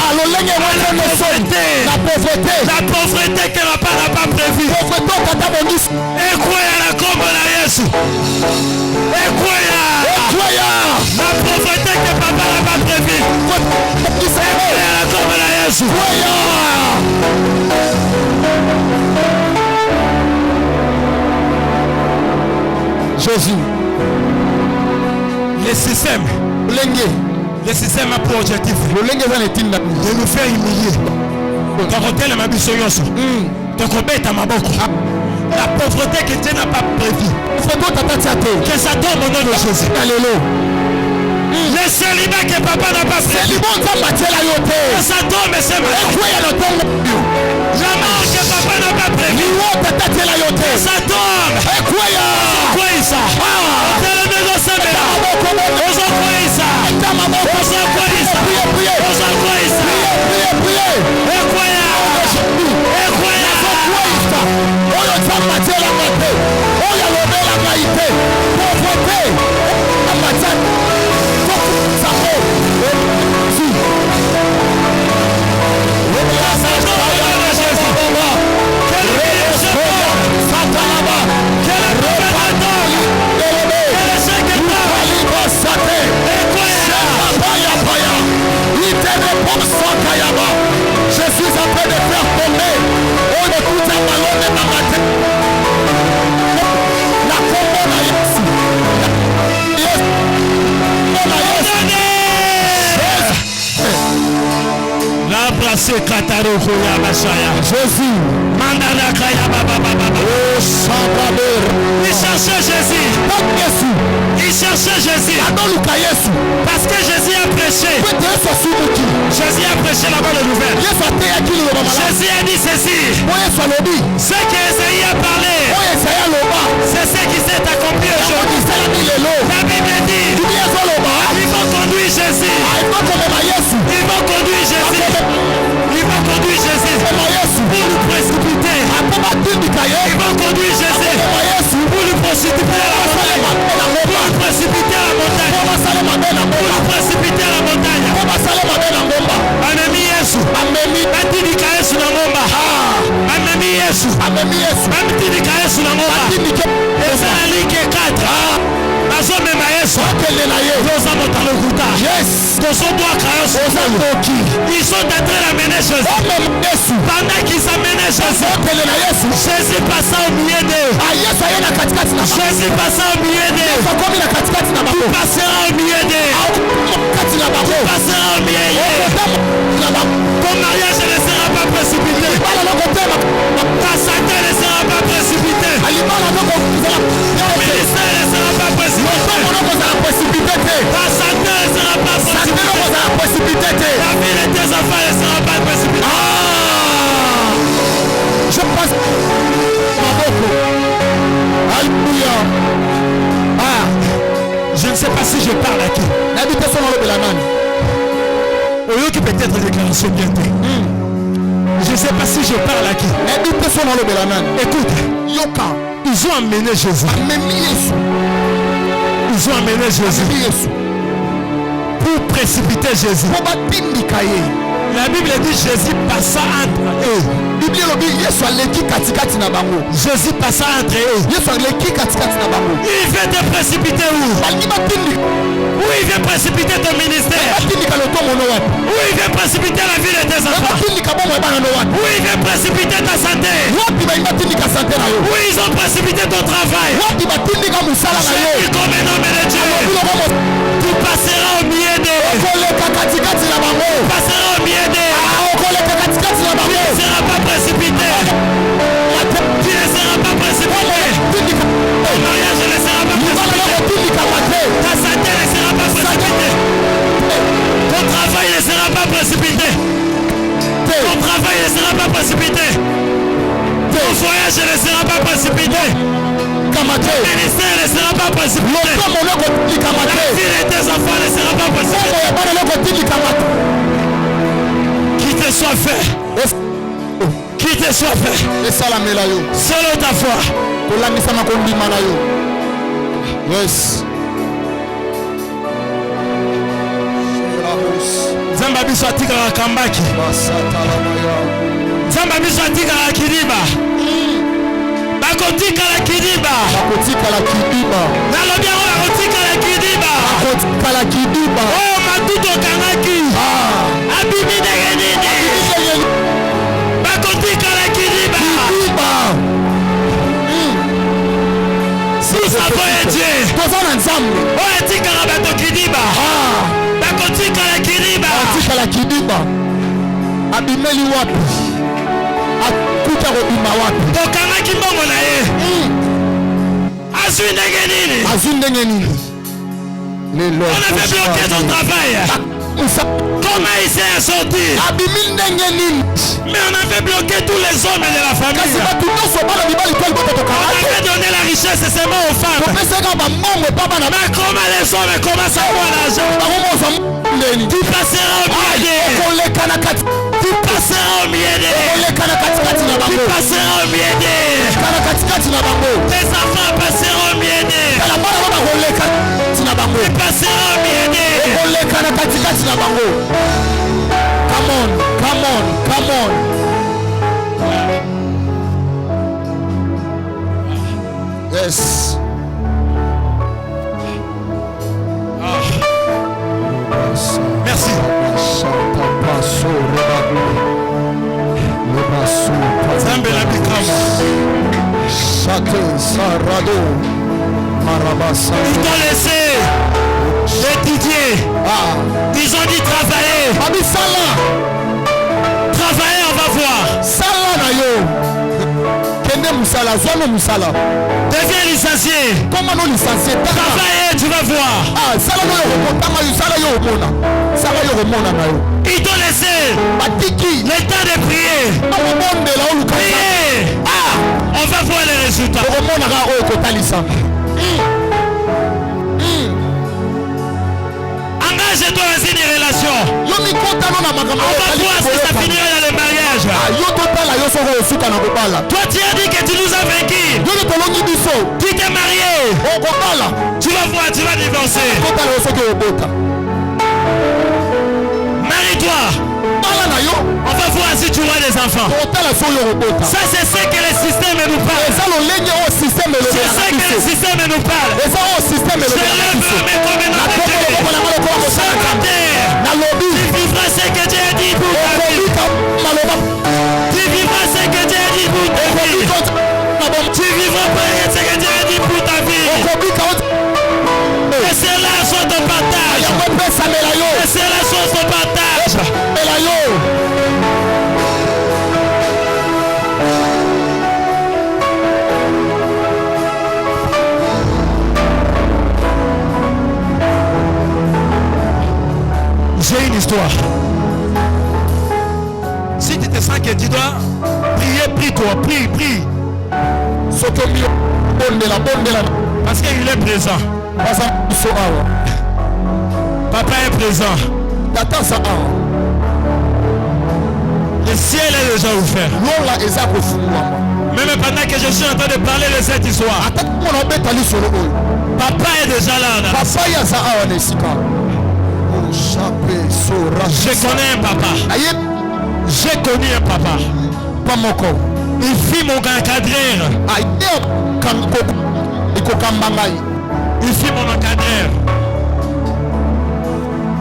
La pauvreté que la part n'a pas prévu. Et quoi la combe la Yesu. Et quoi la pauvreté que papa n'a pas prévu. Et quoi la combe la Yesu. Jésus. Le système a pour objectif de nous faire humilier. La pauvreté que Dieu n'a pas prévue. Que ça tombe au nom de Jésus. Alléluia. Le célibat que papa n'a pas prévu. Que ça tombe et c'est mal. La mort que papa n'a pas prévu. Que ça tombe. C'est quoi ça? C'est le négocié. Je suis en train de faire tomber. On écoute un ballon de ma matin. La combo na Yesu. La place Kataro Koya Bashaya. Jésus. Mandana Kaya Baba Baba. Oh Shababir. Il cherchait Jésus. Il cherchait Jésus. Parce que Jésus a prêché. Jésus a prêché la bonne nouvelle. Jésus a dit ceci. Ce que Esaïe a parlé. C'est ce qui s'est accompli aujourd'hui. La Bible dit. Ils vont conduire Jésus. Ils vont conduire Jésus. Ils vont Bamtindika Yesu na ngoma. Eza na like 4. Bazomema Yesu. Doza motalokuta. Tozobwaka Yesu. Ils sont en train d'amener Jésus. Pendant qu'ils amenaient Jésus, Jésus passa au milieu d'eux. Jésus passa au milieu d'eux. Tu passeras au milieu d'eux. Tu passeras au milieu d'eux. Ton mariage ne sera pas précipité. Ta santé ne sera pas précipitée. Ton ministère ne sera pas précipité. Ta santé ne sera pas précipitée. La vie de tes enfants ne sera pas précipitée. Je passe Alléluia. Je ne sais pas si je parle à qui. Au lieu qui peut-être déclaration bientôt. Je ne sais pas si je parle à qui. Écoute, ils ont amené Jésus. Ils ont amené Jésus pour précipiter Jésus. La Bible dit Jésus passa entre eux. Jésus passa entre eux. Il veut te précipiter où? Où il veut précipiter ton ministère? Où il veut précipiter la vie de tes enfants? Où il veut précipiter ta santé? Où ils ont précipité ton travail? Jésus comme un homme de Dieu. Tu passeras au milieu d'eux. Tu passeras au milieu d'eux. Tu ne seras pas précipité. Tu ne seras pas précipité. Ton mariage ne sera pas précipité. Ta santé ne sera pas précipitée. Ton travail ne sera pas précipité. Ton travail ne sera pas précipité. Ton voyage ne sera pas précipité. Ton ministère ne sera pas précipité. La vie de tes enfants ne sera pas précipitée. Qu'il te soit fait. Qu'il te soit fait. Selon ta foi. Yes. Zamba biso atikala kambaki. Zamba biso atikala kiriba. Bakotikala kiriba. Nalobi yango bakotikala kiriba. Oh matuto kangaki. Abimi ndenge nini. Bakotikala kiriba. Sous sa voie Dieu. Oh etikala bato kiriba. Bakotikala kiriba. Abimeli wapi? Akuta robima wapi? Tokangaki mbongo na ye. Azwi ndenge nini. On avait bloqué ton travail. Comment il s'est sorti? Mais on avait bloqué tous les hommes de la famille. On avait donné la richesse seulement aux femmes. Mais comment les hommes commencent à avoir l'argent? Tu passeras au milieu. Tu passeras au milieu. Tu passeras au milieu. Tes enfants passeront au milieu. Tu passeras au milieu. Come on. Yes. Merci. Zambe la bikram. Ils t'ont laissé étudier. Ils ont dit travailler. Travailler, on va voir. Deviens licencié. Comment non licencié? Travailler, tu vas voir. Ils t'ont laissé le temps de prier. Prier. On va voir les résultats. Engage-toi dans une relation. On va voir si ça finira dans le mariage. Toi tu as dit que tu nous as vaincu. Tu t'es marié. Tu vas voir, tu vas divorcer. Marie-toi. On va voir si tu vois des enfants. Ça, c'est ce que le système nous parle. C'est ce que le système nous parle. Je lève mes communautés. Tu vivras ce que Dieu a dit pour ta vie. Tu vivras ce que Dieu a dit pour ta vie. Tu vivras pas ce que Dieu a dit pour ta vie. Et c'est la chose de partage. Et c'est la chose de partage. J'ai une histoire. Si tu te sens que tu dois prier, prie-toi, prie. Parce qu'il est présent. Papa est présent. Le ciel est déjà ouvert. Même pendant que je suis en train de parler de cette histoire, papa est déjà là. Je connais un papa. J'ai connu un papa. Il fit mon encadreur. Il fit mon encadreur.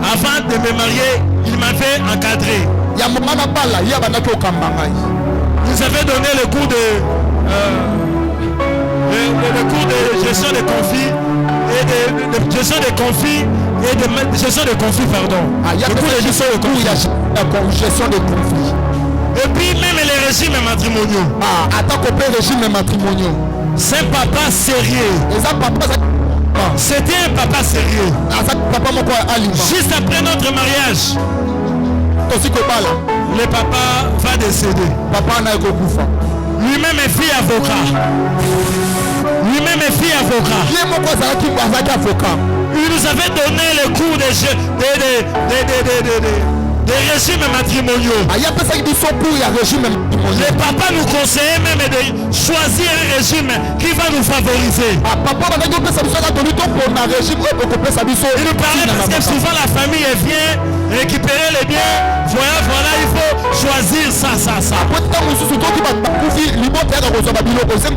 Avant de me marier, il m'avait encadré. Vous avez donné le cours de gestion de conflits et de gestion de conflits et de gestion de conflits, pardon. Le cours de gestion de conflits. Et puis même les régimes matrimoniaux. C'est un papa sérieux. C'était un papa sérieux. Juste après notre mariage, le papa va décéder. Lui-même est fille avocat. Il nous avait donné le cours des régimes matrimoniaux. Le papa nous conseillait même de choisir un régime qui va nous favoriser. Il nous parlait parce que souvent la famille vient récupérer les biens. Voilà, il faut choisir ça.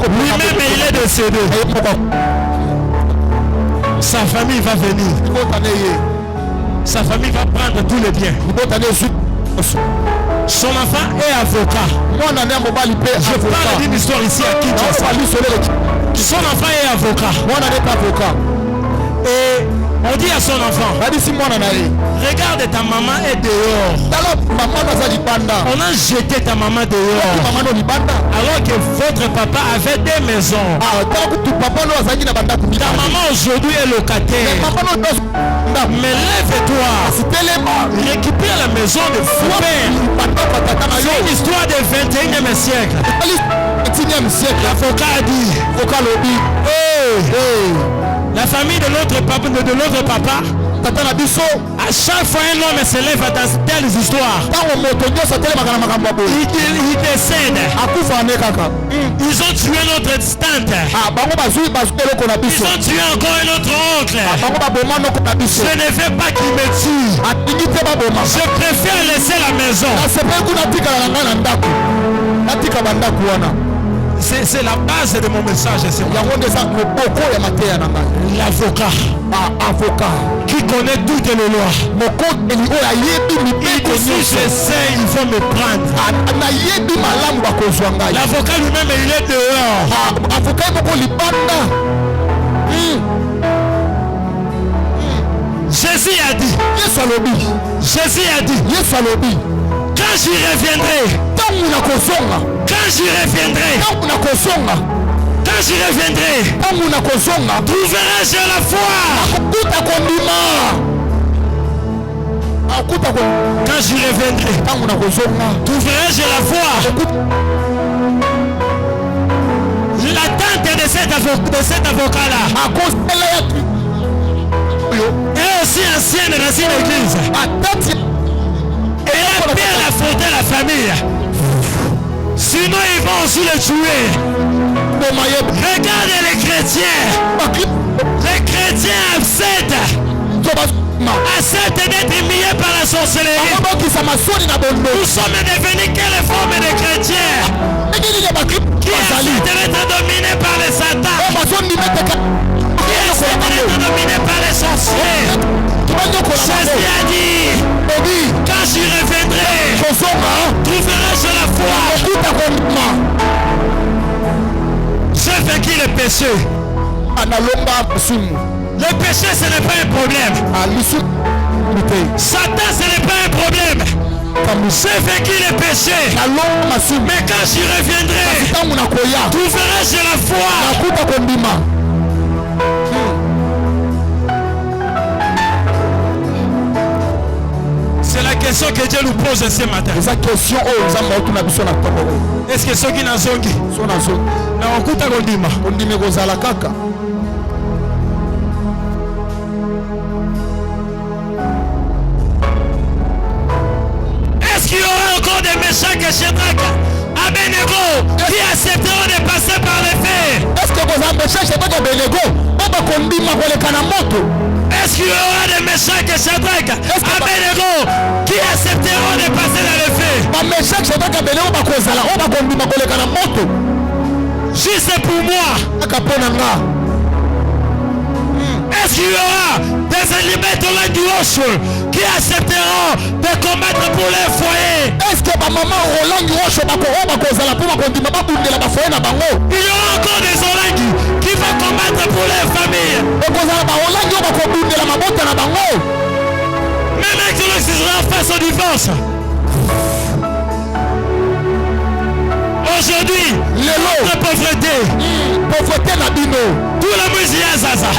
Lui-même, il est décédé. Sa famille va venir. Sa famille va prendre tous les biens. Son enfant est avocat. Je parle d'une histoire ici à Kinshasa. Son enfant est avocat. Et on dit à son enfant, regarde, ta maman est dehors. On a jeté ta maman dehors. Alors que votre papa avait des maisons. Ta maman aujourd'hui est locataire. Mais lève-toi. Récupère la maison de son père. C'est une histoire du 21e siècle. L'avocat a dit, la famille de notre papa, à chaque fois un homme se lève dans telles histoires, il décède. Ils ont tué notre tante. Ils ont tué encore un autre oncle. Je ne veux pas qu'il me tue. Je préfère laisser la maison. C'est la base de mon message. L'avocat qui connaît toutes les lois. Il dit si je sais, il faut me prendre. L'avocat lui-même, il est dehors. Jésus a dit, quand j'y reviendrai, trouverai-je la foi? Quand j'y reviendrai, trouverai-je la foi? L'attente de cet avocat-là est aussi ancienne dans une église. Et il a bien affronter la famille. Sinon ils vont aussi le tuer. Regardez les chrétiens. Les chrétiens absèdent. accepte d'être humilié par la sorcellerie. Nous sommes devenus quelle forme de chrétiens qui acceptent d'être dominés par les satans, qui acceptent d'être dominés par les sorciers. Jésus a dit, quand j'y reviendrai, trouverai-je la foi? J'ai vaincu le péché. Le péché, ce n'est pas un problème. Satan, ce n'est pas un problème. J'ai vaincu le péché. Mais quand j'y reviendrai, trouverai-je la foi? C'est la question que Dieu nous pose ce matin. Est-ce que ceux qui n'ont pas qu'il y aura encore des méchants que Shadrach, Abednego, qui accepteront de passer par les feux? Est-ce qu'il y aura des méchants que Shadrach, Abednego, qui accepteront de passer dans les feux? Juste pour moi. Est-ce qu'il y aura des éléments du Roche qui accepteront de combattre pour les foyers? Est-ce que ma maman Roland du Roche il y aura encore des Olangi qui vont combattre pour les familles? Même avec ceux qui seront face au divorce. Aujourd'hui, la pauvreté, tout le monde y a zaza.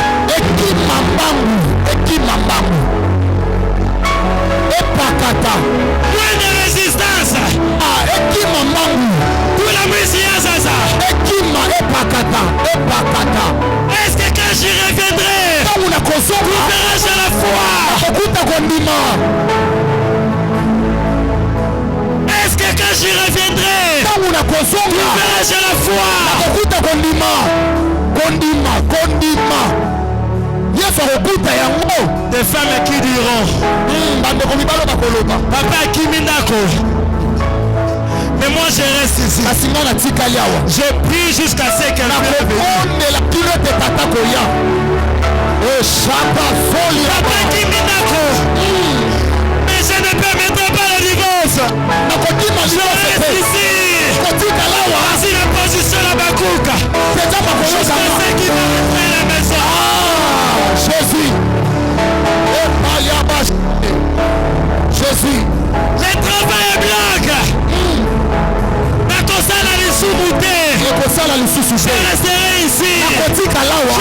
Moins de résistance. Tout le monde y a zaza. Est-ce que quand j'y reviendrai, trouverai-je la foi? Est-ce que quand j'y reviendrai, trouverai-je la foi? Des femmes qui diront, Papa Kimindako, mais moi je reste ici. Je prie jusqu'à ce qu'elle vienne. Papa Kimindako, mais je ne permettrai pas le divorce. Je reste ici. Voici la position à Bakouka. Jusqu'à ce qu'il va rentrer à la maison. Jésus. Jésus. Le travail est blanc. Je resterai ici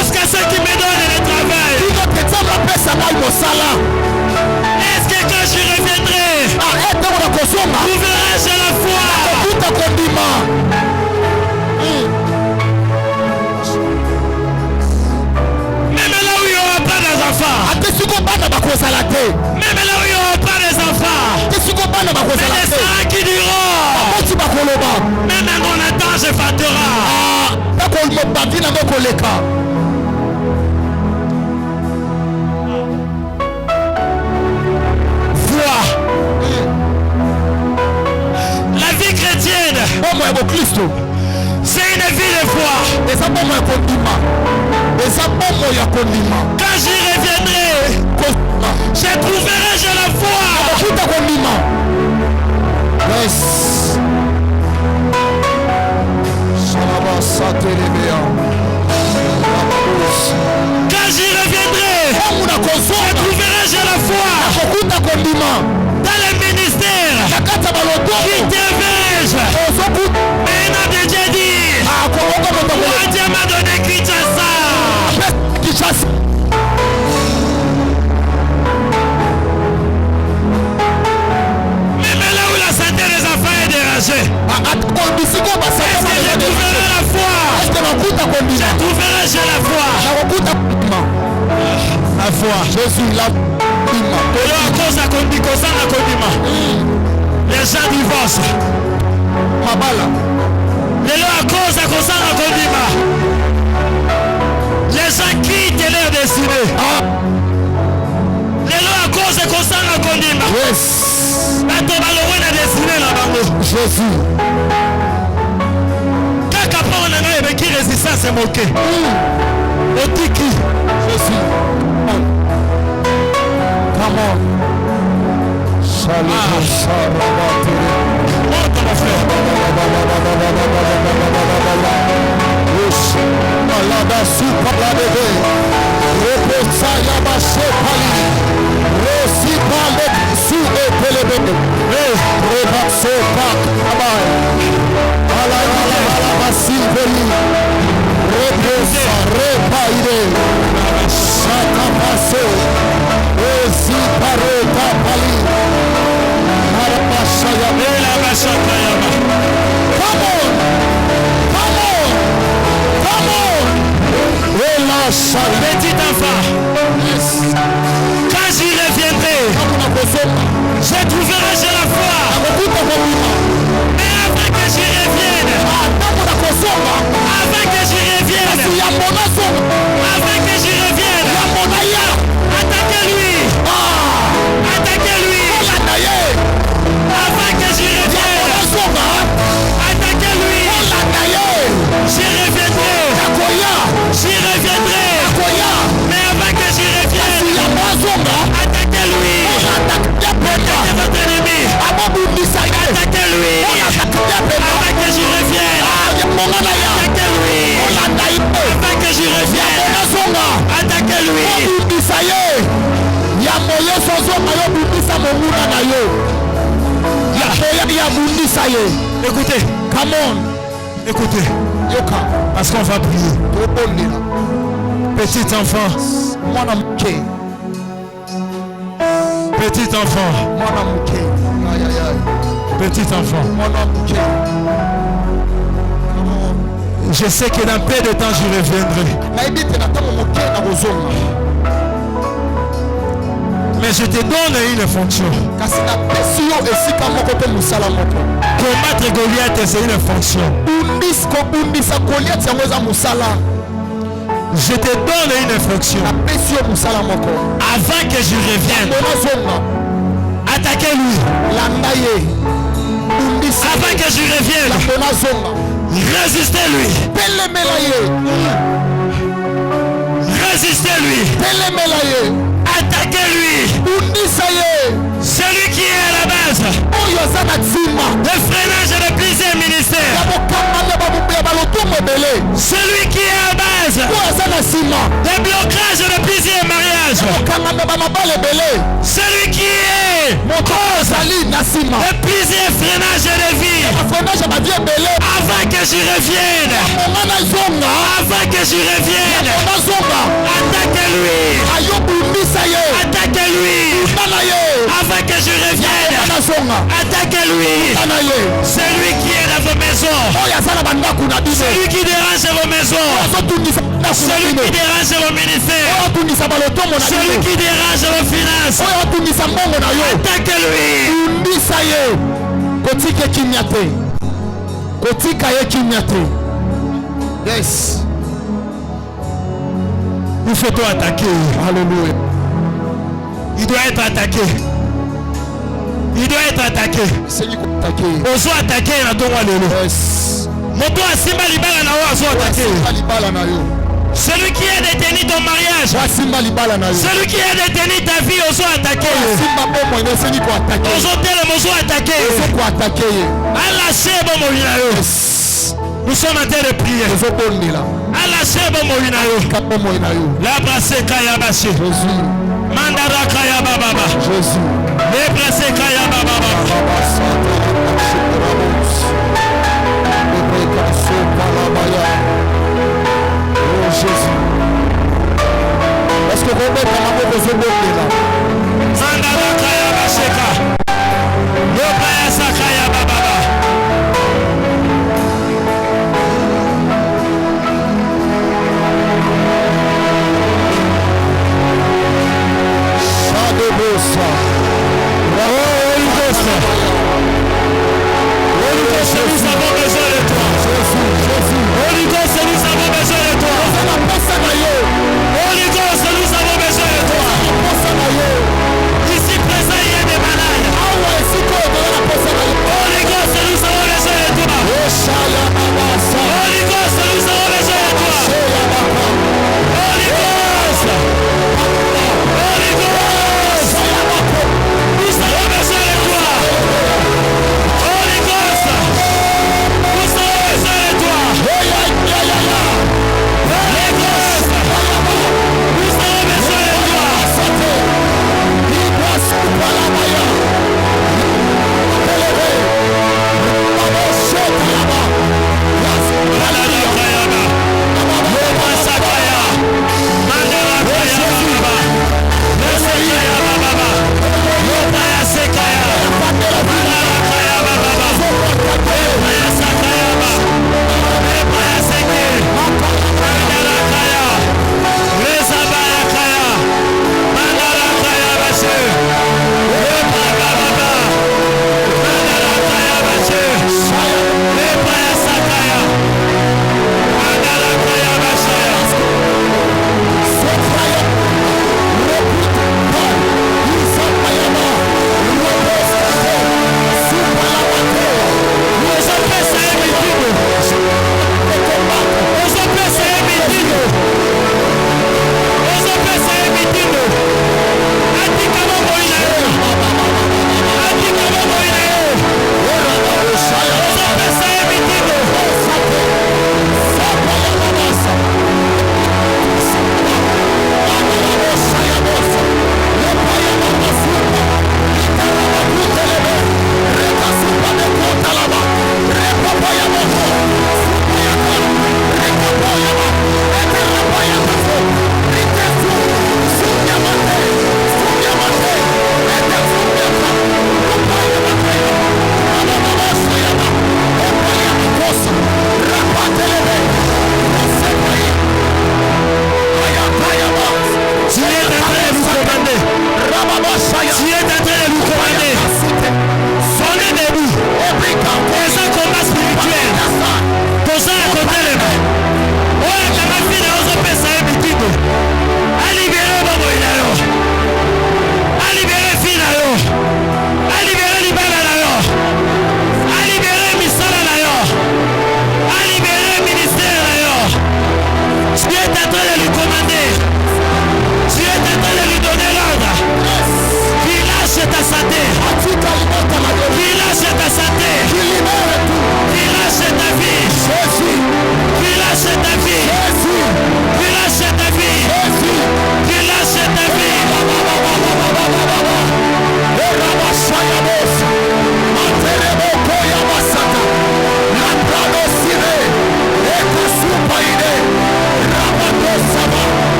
jusqu'à ce qu'il me donne le travail. Est-ce que quand je reviendrai, trouverai-je la foi? Même là où il n'y aura pas d'enfants, même là où il n'y aura pas d'enfants, mais les saints qui diront, même à mon attente je fâtera. Foi. La vie chrétienne, c'est une vie de foi. Quand j'y reviendrai, je trouverai la foi. Yes. Quand j'y reviendrai, je trouverai la foi. Dans le ministère, qui t'avais-je? Mais il a déjà dit, moi Dieu m'a donné Kinshasa. Même là où la santé des enfants est dérangée, est-ce que je trouverai la foi? Je trouverai la foi. La foi. Jésus, la foi. Les gens divorcent. Les gens quittent leur destinée. Les gens Yes. Jésus. Kaka pa on a avec qui résistance est moqué. Otiki. Jésus. Come on. Salut. Monte mon frère. Malada super bébé. Reposa yabase pali. Rosi pale su epelebe. Rebaso pak abai. Ala basiveli. Reposa repaide. Shata paso. Rosi parota pali. Arabasha yabela basata yaba. Come on. Come on. Come on. Petit enfant, Yes. quand j'y reviendrai, je trouverai chez la foi. Mais avant que j'y revienne, avant que j'y revienne, attaquez-lui. Attaquez-lui. Avant que j'y revienne, attaquez-lui. J'y reviendrai. J'y reviendrai. Mais avant que j'y revienne, attaquez-lui. Attaquez votre ennemi. Attaquez-lui. Avant que j'y revienne, attaquez-lui. Avant que j'y revienne, attaquez-lui. Écoutez. Come on. Écoutez. Parce qu'on va prier. Petit enfant. Petit enfant. Petit enfant. Je sais que dans peu de temps je reviendrai. Mais je te donne une fonction. Combattre Goliath, c'est une fonction. Je te donne une fonction. Avant que je revienne, attaquez-lui. Avant que je revienne, résistez-lui. Résistez-lui. Attaquez-lui. Celui qui est à la base de freinage de plusieurs ministères. Celui qui est à base de blocage de plusieurs mariages. Celui qui est cause de plusieurs freinages de vie. Avant que je revienne. Avant que je revienne. Attaquez-lui. Attaquez-lui. Avant que je revienne. Attaquez-lui. Celui qui est dans vos maisons. Celui qui dérange vos maisons. Celui qui dérange vos ministères. Celui qui dérange vos finances. Attaquez-lui. Yes. Il faut tout attaquer. Alléluia. Il doit être attaqué. Il doit être attaqué. Ozo attaqué na dongo lelo. Yes. Moto asimba libala na ozo attaqué. Celui qui est détenu ton mariage. Celui qui est détenu ta vie, ozo attaqué. Ozo tele mozo attaqué. Alaché bon moyinayo. Nous sommes en train de prier. Alaché bon moyinayo. La brasse kaya baché. Mandara kaya baba. Jésus. Les brasse kaya baba. Oh Jésus. Est-ce que vous mettez la main au Zobondela? Mandara kaya basheka. Le brasse kaya baba. Shadebosa. Holy Ghost. Holy Ghost, nous avons besoin de toi. Holy Ghost, nous avons besoin de toi. Holy Ghost, nous avons besoin de toi. Ici présent, il y a des malades.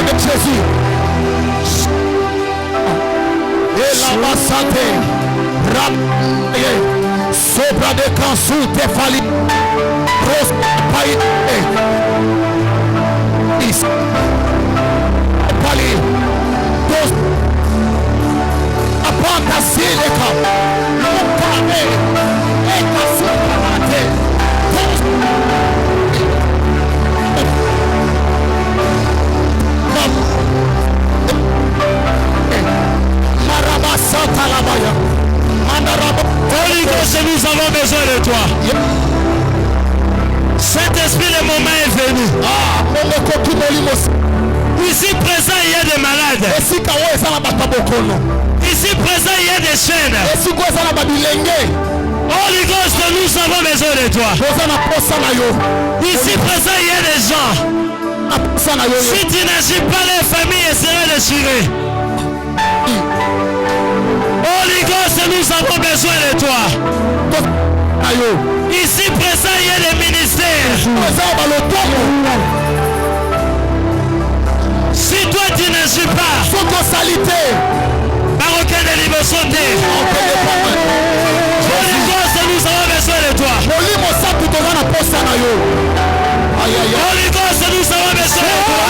de Jésus. Et la massate. Sobra de cansu te fali. Ros pai. Is. Pali. Dos. Apanta sileka. Lukane. Eka sukarate. Dos. Marabasata labaya. Holy Ghost, nous avons besoin de toi. Saint-Esprit, le moment est venu. Ici présent, il y a des malades. Ici présent, il y a des chaînes. Holy Ghost, nous avons besoin de toi. Ici présent, il y a des gens. Si tu n'agis pas, les familles seraient déchirées. Holy Ghost, nous avons besoin de toi. Ici présent, il y a des ministères. Si toi tu n'agis pas, Marocain de Liberté, Holy Ghost, nous avons besoin de toi. Holy Ghost, nous avons besoin de toi.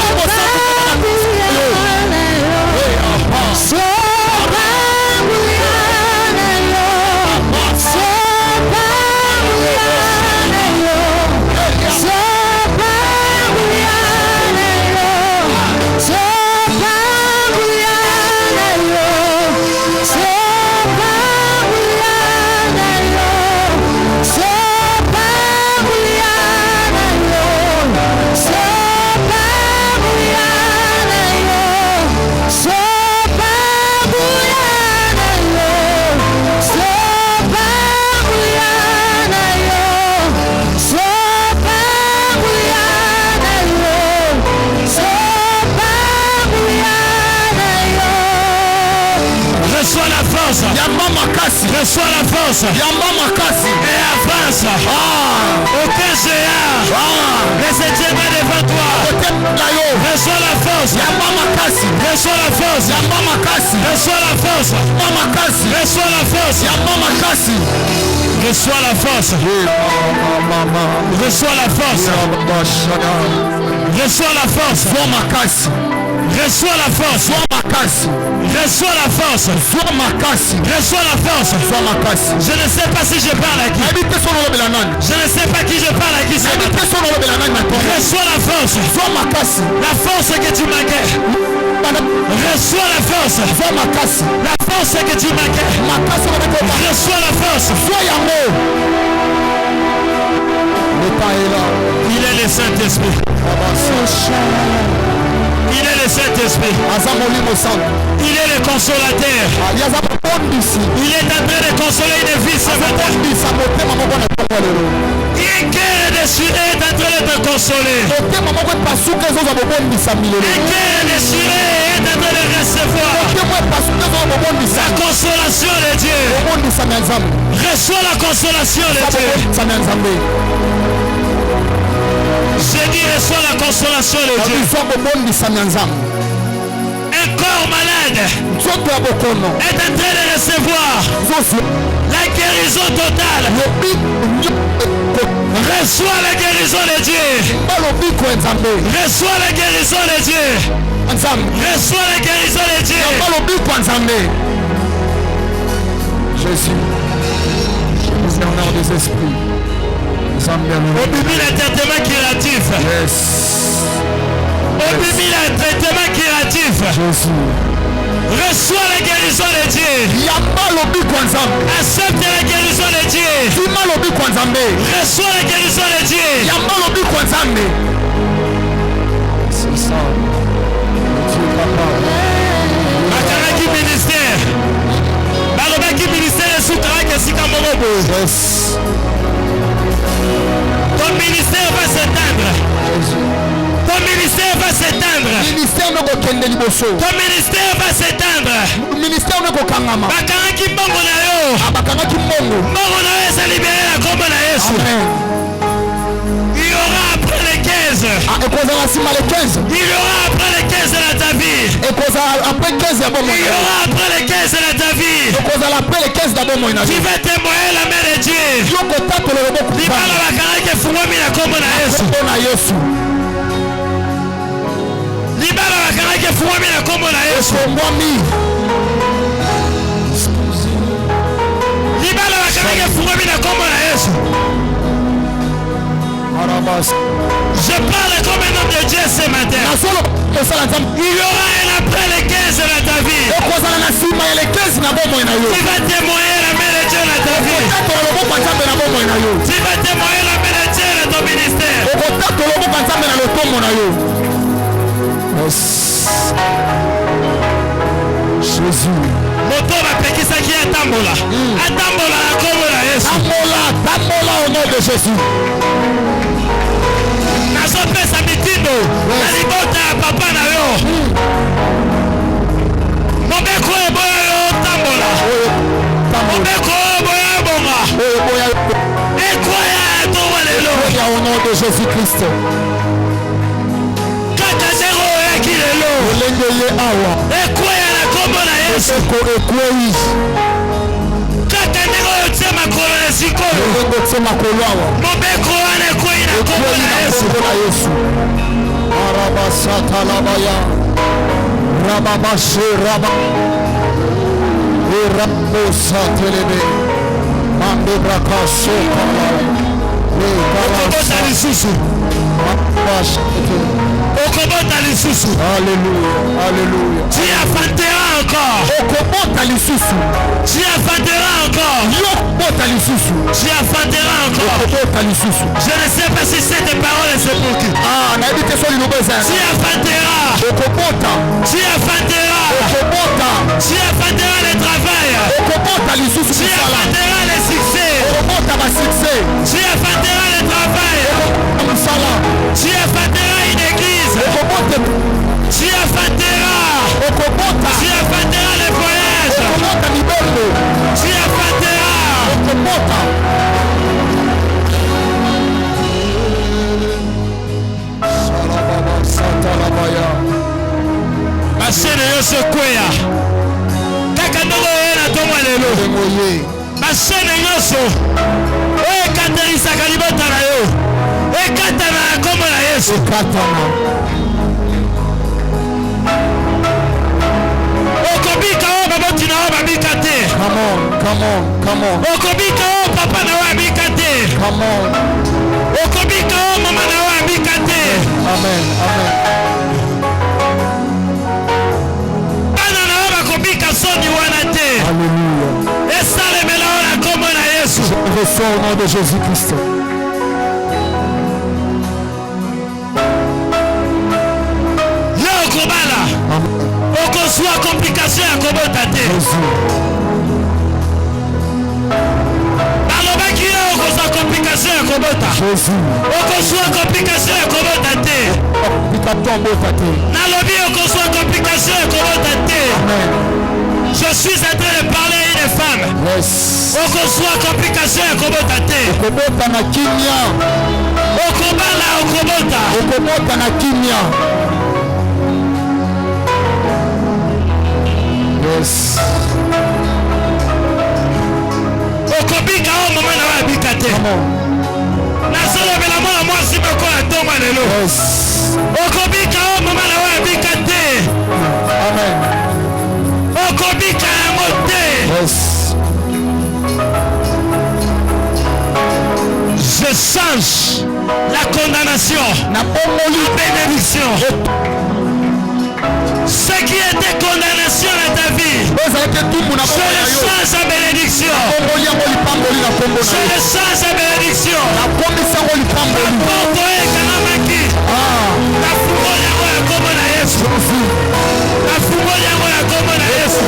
Reçois la force et avance. Aucun géant ne se tiendra devant toi. Reçois la force. Reçois la force. Reçois la force. Reçois la force. Reçois la force. Reçois la force. Reçois la force. Reçois la force. Reçois la force. Reçois la force. Je ne sais pas si je parle à qui. Je ne sais pas qui je parle à qui. Reçois la force. La force que tu manquais. Reçois la force. La force que tu manquais. Reçois la force. Il est le Saint-Esprit. Il est le Saint-Esprit. Il est le consolateur. Il est en train de consoler une vie ce matin. Un cœur déchiré est en train de te consoler. Un cœur déchiré est en train de recevoir la consolation de Dieu. Reçois la consolation de Dieu. J'ai dit reçois la consolation de Dieu. Un corps malade est en train de recevoir la guérison totale. Reçois la guérison de Dieu. Reçois la guérison de Dieu. Reçois la guérison de Dieu. Jésus, Seigneur des esprits. Au bibi le traitement curatif. Au bibi le traitement curatif. Reçois la guérison de Dieu. Accepte la guérison de Dieu. Reçois la guérison de Dieu. C'est ça. Dieu papa. Makaraki ministère. Balobaki ministère est souterrain que si Kamorobo. Ton ministère va s'éteindre. Ton ministère va s'éteindre. Ton ministère va s'éteindre. Bakaraki mbongo na yo. Mbongo na yo s'est libéré la combo na Yesu. Il y aura après les 15. Il y aura après les 15 de ta vie. Il y aura après les 15 de ta vie. Tu vas témoigner la main de Dieu. Libala bakaraki fungwami na kombo na Yesu. Libala bakaraki fungwami na kombo na Yesu. Libala bakaraki fungwami na kombo na Yesu. Je parle comme un homme de Dieu ce matin. Il y aura un après les 15 de ta vie. Tu vas témoigner la main de Dieu dans ta vie. Tu vas témoigner la main de Dieu dans ton ministère. Jésus. Moto bapekisaki atambola. Atambola na kombo na Yesu. Tambola au nom de Jésus. Nazopesa mitindo na libota ya papa na yo. Mobeko eboya yo tambola. Mobeko eboya bonga. Ekoya towa lelo. Au nom de Jésus-Christ. Kata zero yaki lelo. Ekoya na kombo na Yesu. Kata ndeko yote makolo na sikoyo. Mobeko wana ekoyi na kombo na Yesu. Arabasata labaya. Rababashe raba. Irabosa telebe. Mande brakaso kala. Okobota lisusu. Okobota lisusu. Alléluia. Alléluia. Tu affronteras encore. Okobota lisusu. Tu affronteras encore. Yokobota lisusu. Tu affronteras encore. Okobota lisusu. Je ne sais pas si cette parole est pour qui. Naibite so linobeza. Tu affronteras. Okobota. Tu affronteras. Okobota. Tu affronteras le travail. Okobota lisusu. Tu affronteras le succès. Okobota ba succès. Tu affronteras le travail. Tu affronteras une église. Tu affronteras. Tu affronteras les voyages. Tu affronteras. Ma chaîne yo se kwea. Kaka ndongo ye na tomo lelo. Ma chaîne yo so. Ekaterisaka libota na yo. Ekatana na kombo na Yesu. Okobika o baboti na o babika te. Come on. Okobika o papa na o babika te. Okobika o mama na o babika te. Amen. Bana na o bakobika soni wana te. Alléluia. Esalemela o na kombo na Yesu. Je reçois au nom de Jésus-Christ. Yo okobala. Okozwa complication ya kobota te. Balobaki yo okozwa complication ya kobota. Okozwa complication ya kobota te. Nalobi okozwa complication ya kobota te. Je suis en train de parler à une femme. Okozwa complication ya kobota te. Okobota na kimia. Okobala okobota. Okobota na kimia. Yes. Okobika o mama na wa bika te. Nasolobela mwana mwasi bako ya toma lelo. Okobika o mama na wa bika te. Amen. Okobika yango te. Je change la condamnation na bénédiction. Ce qui était condamnation dans ta vie, je le change en bénédiction. Je le change en bénédiction. La porte est kanamaki. La foule yango ya kombo na Yesu. La foule yango ya kombo na Yesu.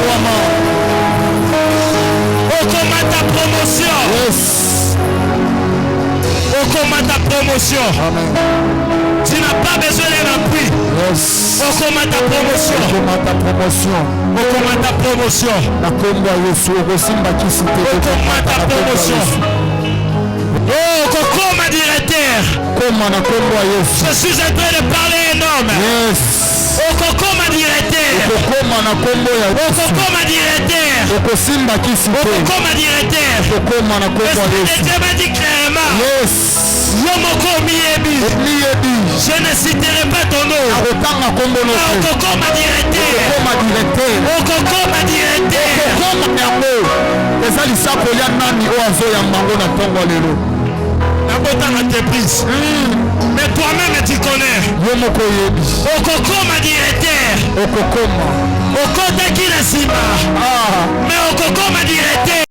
Okoma ta promotion. Okoma ta promotion. Tu n'as pas besoin d'un appui. Okoma ta promotion. Okoma ta promotion. Okoma ta promotion. Oh, kokoma directeur. Je suis en train de parler un homme. Okokoma directeur. Okokoma directeur. Okokoma directeur. Dieu m'a dit clairement. Je ne citerai pas ton nom. Okokoma directeur. Okokoma directeur. Mais toi-même tu connais. Okokoma directeur. Okokoma qui la sima. Mais Okokoma directeur.